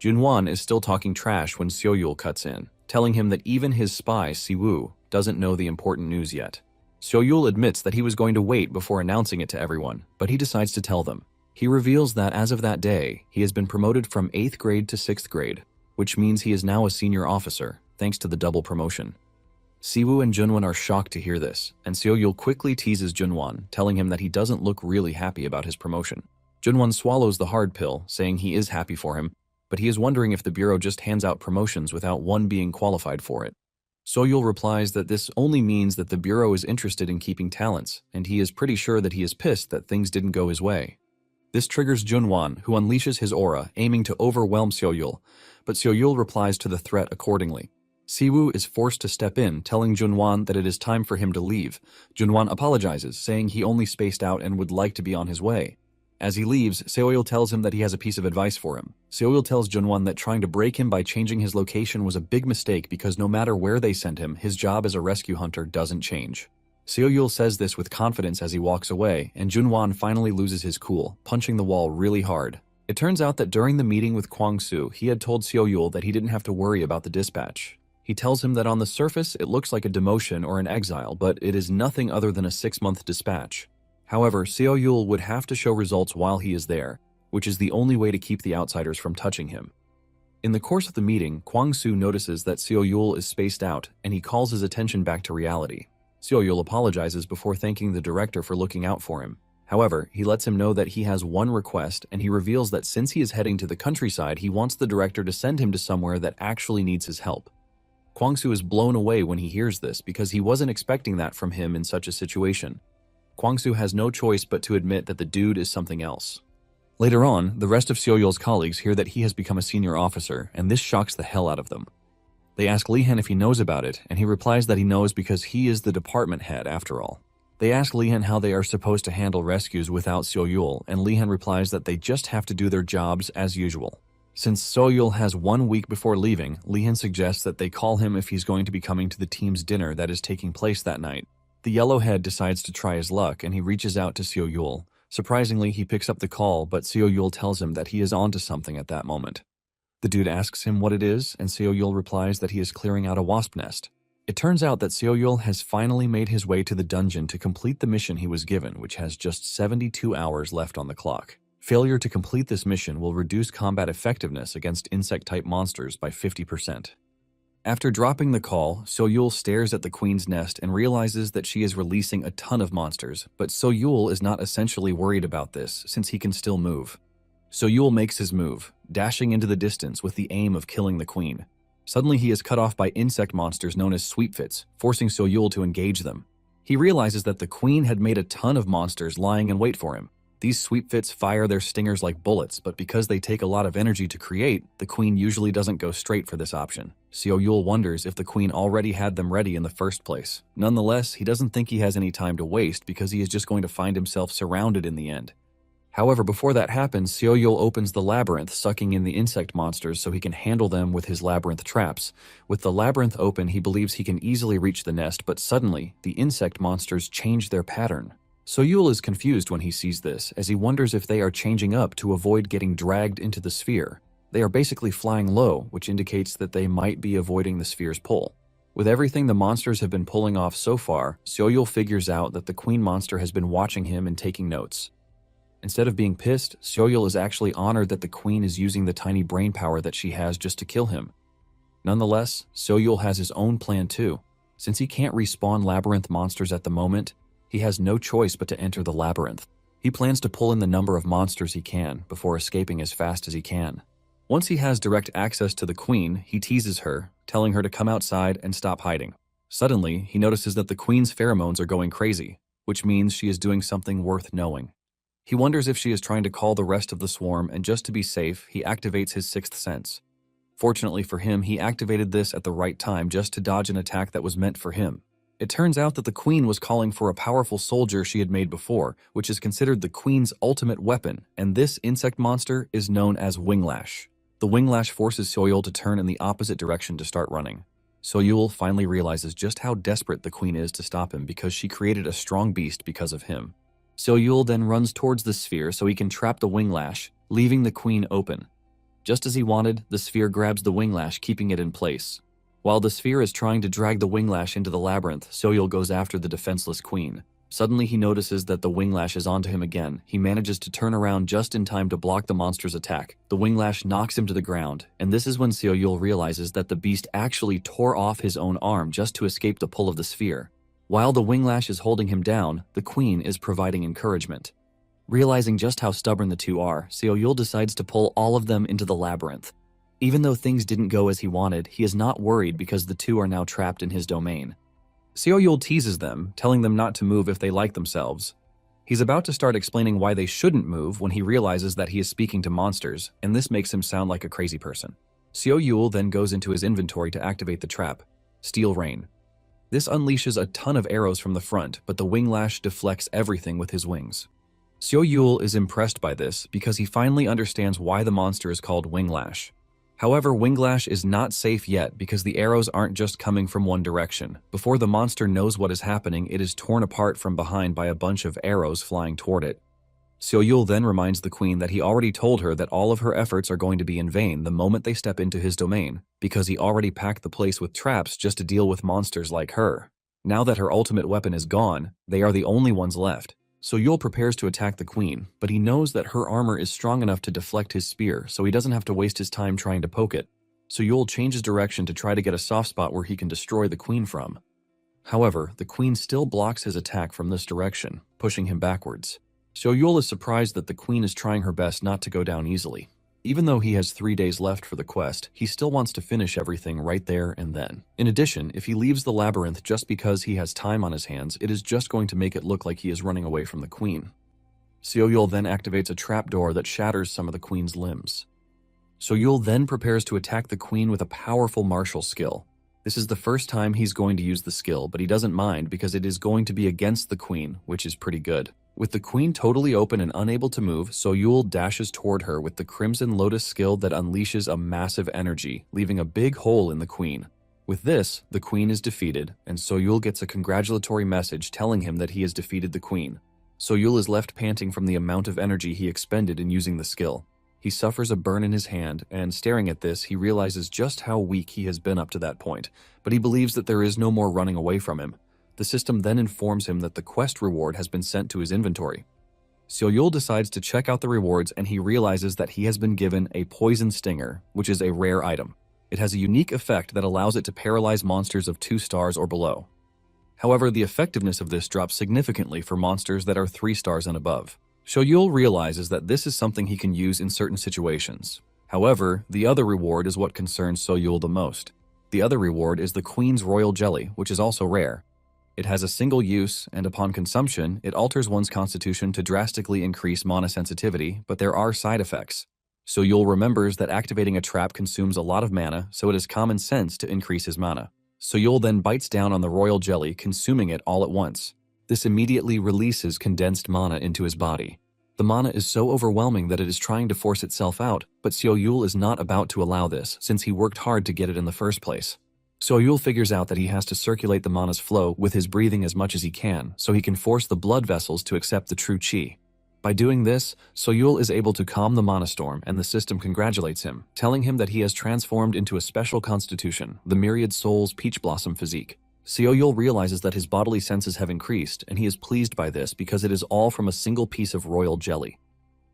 Junwan is still talking trash when Seo Yul cuts in, telling him that even his spy, Siwoo, doesn't know the important news yet. Seo Yul admits that he was going to wait before announcing it to everyone, but he decides to tell them. He reveals that as of that day, he has been promoted from 8th grade to 6th grade, which means he is now a senior officer, thanks to the double promotion. Siwoo and Junwan are shocked to hear this, and Seo Yul quickly teases Junwan, telling him that he doesn't look really happy about his promotion. Junwan swallows the hard pill, saying he is happy for him, but he is wondering if the Bureau just hands out promotions without one being qualified for it. Seo Yul replies that this only means that the Bureau is interested in keeping talents, and he is pretty sure that he is pissed that things didn't go his way. This triggers Junwan, who unleashes his aura, aiming to overwhelm Seo Yul, but Seo Yul replies to the threat accordingly. Siwoo is forced to step in, telling Junwan that it is time for him to leave. Junwan apologizes, saying he only spaced out and would like to be on his way. As he leaves, Seo Yul tells him that he has a piece of advice for him. Seo Yul tells Junwan that trying to break him by changing his location was a big mistake because no matter where they send him, his job as a rescue hunter doesn't change. Seo Yul says this with confidence as he walks away, and Junwan finally loses his cool, punching the wall really hard. It turns out that during the meeting with Kwang Su, he had told Seo Yul that he didn't have to worry about the dispatch. He tells him that on the surface it looks like a demotion or an exile, but it is nothing other than a 6-month dispatch. However, Seo Yul would have to show results while he is there, which is the only way to keep the outsiders from touching him. In the course of the meeting, Kwang Su notices that Seo Yul is spaced out, and he calls his attention back to reality. Seo Yul apologizes before thanking the director for looking out for him. However, he lets him know that he has one request, and he reveals that since he is heading to the countryside, he wants the director to send him to somewhere that actually needs his help. Kwang Su is blown away when he hears this because he wasn't expecting that from him in such a situation. Kwang Su has no choice but to admit that the dude is something else. Later on, the rest of Seo Yul's colleagues hear that he has become a senior officer, and this shocks the hell out of them. They ask Li Han if he knows about it, and he replies that he knows because he is the department head after all. They ask Li Han how they are supposed to handle rescues without Seo Yul, and Li Han replies that they just have to do their jobs as usual. Since Seo Yul has 1 week before leaving, Li Han suggests that they call him if he's going to be coming to the team's dinner that is taking place that night. The yellowhead decides to try his luck, and he reaches out to Seo Yul. Surprisingly, he picks up the call, but Seo Yul tells him that he is onto something at that moment. The dude asks him what it is, and Seo Yul replies that he is clearing out a wasp nest. It turns out that Seo Yul has finally made his way to the dungeon to complete the mission he was given, which has just 72 hours left on the clock. Failure to complete this mission will reduce combat effectiveness against insect-type monsters by 50%. After dropping the call, Seo Yul stares at the queen's nest and realizes that she is releasing a ton of monsters, but Seo Yul is not essentially worried about this since he can still move. Seo Yul makes his move, dashing into the distance with the aim of killing the queen. Suddenly he is cut off by insect monsters known as sweepfits, forcing Seo Yul to engage them. He realizes that the queen had made a ton of monsters lying in wait for him. These sweep fits fire their stingers like bullets, but because they take a lot of energy to create, the queen usually doesn't go straight for this option. Seo Yul wonders if the queen already had them ready in the first place. Nonetheless, he doesn't think he has any time to waste because he is just going to find himself surrounded in the end. However, before that happens, Seo Yul opens the labyrinth, sucking in the insect monsters so he can handle them with his labyrinth traps. With the labyrinth open, he believes he can easily reach the nest, but suddenly, the insect monsters change their pattern. Seo Yul is confused when he sees this, as he wonders if they are changing up to avoid getting dragged into the sphere. They are basically flying low, which indicates that they might be avoiding the sphere's pull. With everything the monsters have been pulling off so far, Seo Yul figures out that the queen monster has been watching him and taking notes. Instead of being pissed, Seo Yul is actually honored that the queen is using the tiny brain power that she has just to kill him. Nonetheless, Seo Yul has his own plan too. Since he can't respawn labyrinth monsters at the moment, he has no choice but to enter the labyrinth. He plans to pull in the number of monsters he can before escaping as fast as he can. Once he has direct access to the queen, he teases her, telling her to come outside and stop hiding. Suddenly, he notices that the queen's pheromones are going crazy, which means she is doing something worth knowing. He wonders if she is trying to call the rest of the swarm, and just to be safe, he activates his sixth sense. Fortunately for him, he activated this at the right time just to dodge an attack that was meant for him. It turns out that the queen was calling for a powerful soldier she had made before, which is considered the queen's ultimate weapon, and this insect monster is known as Winglash. The Winglash forces Seo Yul to turn in the opposite direction to start running. Seo Yul finally realizes just how desperate the queen is to stop him because she created a strong beast because of him. Seo Yul then runs towards the sphere so he can trap the Winglash, leaving the queen open. Just as he wanted, the sphere grabs the Winglash, keeping it in place. While the sphere is trying to drag the Winglash into the labyrinth, Seo Yul goes after the defenseless queen. Suddenly he notices that the Winglash is onto him again. He manages to turn around just in time to block the monster's attack. The Winglash knocks him to the ground, and this is when Seo Yul realizes that the beast actually tore off his own arm just to escape the pull of the sphere. While the Winglash is holding him down, the queen is providing encouragement. Realizing just how stubborn the two are, Seo Yul decides to pull all of them into the labyrinth. Even though things didn't go as he wanted, he is not worried because the two are now trapped in his domain. Seo Yul teases them, telling them not to move if they like themselves. He's about to start explaining why they shouldn't move when he realizes that he is speaking to monsters, and this makes him sound like a crazy person. Seo Yul then goes into his inventory to activate the trap, Steel Rain. This unleashes a ton of arrows from the front, but the Winglash deflects everything with his wings. Seo Yul is impressed by this because he finally understands why the monster is called Winglash. However, Winglash is not safe yet because the arrows aren't just coming from one direction. Before the monster knows what is happening, it is torn apart from behind by a bunch of arrows flying toward it. Seo Yul then reminds the queen that he already told her that all of her efforts are going to be in vain the moment they step into his domain, because he already packed the place with traps just to deal with monsters like her. Now that her ultimate weapon is gone, they are the only ones left. Seo Yul prepares to attack the queen, but he knows that her armor is strong enough to deflect his spear, so he doesn't have to waste his time trying to poke it. Seo Yul changes direction to try to get a soft spot where he can destroy the queen from. However, the queen still blocks his attack from this direction, pushing him backwards. Seo Yul is surprised that the queen is trying her best not to go down easily. Even though he has 3 days left for the quest, he still wants to finish everything right there and then. In addition, if he leaves the labyrinth just because he has time on his hands, it is just going to make it look like he is running away from the queen. Seo Yul then activates a trapdoor that shatters some of the queen's limbs. Seo Yul then prepares to attack the queen with a powerful martial skill. This is the first time he's going to use the skill, but he doesn't mind because it is going to be against the queen, which is pretty good. With the queen totally open and unable to move, Seo Yul dashes toward her with the Crimson Lotus skill that unleashes a massive energy, leaving a big hole in the queen. With this, the queen is defeated, and Seo Yul gets a congratulatory message telling him that he has defeated the queen. Seo Yul is left panting from the amount of energy he expended in using the skill. He suffers a burn in his hand, and staring at this, he realizes just how weak he has been up to that point, but he believes that there is no more running away from him. The system then informs him that the quest reward has been sent to his inventory. Seo Yul decides to check out the rewards, and he realizes that he has been given a Poison Stinger, which is a rare item. It has a unique effect that allows it to paralyze monsters of 2 stars or below. However, the effectiveness of this drops significantly for monsters that are 3 stars and above. Seo Yul realizes that this is something he can use in certain situations. However, the other reward is what concerns Seo Yul the most. The other reward is the Queen's Royal Jelly, which is also rare. It has a single use, and upon consumption, it alters one's constitution to drastically increase mana sensitivity, but there are side effects. Soyul remembers that activating a trap consumes a lot of mana, so it is common sense to increase his mana. Soyul then bites down on the royal jelly, consuming it all at once. This immediately releases condensed mana into his body. The mana is so overwhelming that it is trying to force itself out, but Soyul is not about to allow this since he worked hard to get it in the first place. Soyul figures out that he has to circulate the mana's flow with his breathing as much as he can, so he can force the blood vessels to accept the true chi. By doing this, Soyul is able to calm the mana storm, and the system congratulates him, telling him that he has transformed into a special constitution, the Myriad Soul's Peach Blossom physique. Soyul realizes that his bodily senses have increased, and he is pleased by this because it is all from a single piece of royal jelly.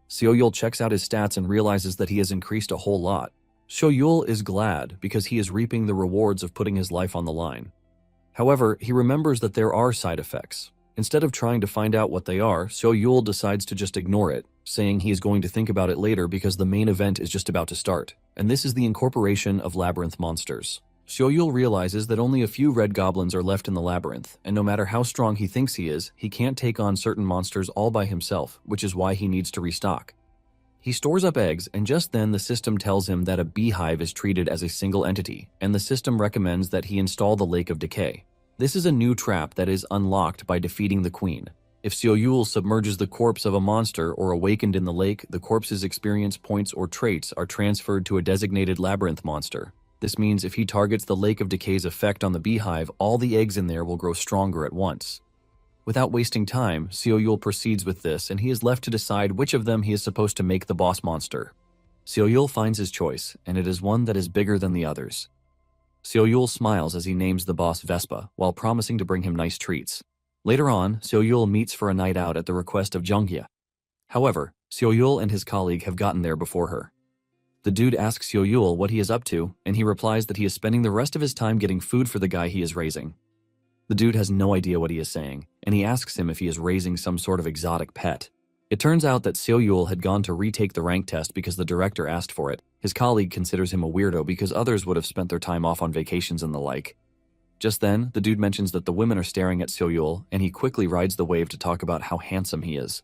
Soyul checks out his stats and realizes that he has increased a whole lot. Soyul is glad because he is reaping the rewards of putting his life on the line. However, he remembers that there are side effects. Instead of trying to find out what they are, Soyul decides to just ignore it, saying he is going to think about it later because the main event is just about to start, and this is the incorporation of Labyrinth monsters. Soyul realizes that only a few red goblins are left in the labyrinth, and no matter how strong he thinks he is, he can't take on certain monsters all by himself, which is why he needs to restock. He stores up eggs, and just then the system tells him that a beehive is treated as a single entity, and the system recommends that he install the Lake of Decay. This is a new trap that is unlocked by defeating the queen. If Soyul submerges the corpse of a monster or awakened in the lake, the corpse's experience points or traits are transferred to a designated labyrinth monster. This means if he targets the Lake of Decay's effect on the beehive, all the eggs in there will grow stronger at once. Without wasting time, Soyul proceeds with this, and he is left to decide which of them he is supposed to make the boss monster. Soyul finds his choice, and it is one that is bigger than the others. Soyul smiles as he names the boss Vespa, while promising to bring him nice treats. Later on, Soyul meets for a night out at the request of Jeonghye. However, Soyul and his colleague have gotten there before her. The dude asks Soyul what he is up to, and he replies that he is spending the rest of his time getting food for the guy he is raising. The dude has no idea what he is saying, and he asks him if he is raising some sort of exotic pet. It turns out that Soyul had gone to retake the rank test because the director asked for it. His colleague considers him a weirdo because others would have spent their time off on vacations and the like. Just then, the dude mentions that the women are staring at Soyul, and he quickly rides the wave to talk about how handsome he is.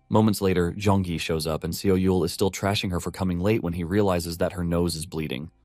Moments later, Jeonghye shows up, and Soyul is still trashing her for coming late when he realizes that her nose is bleeding.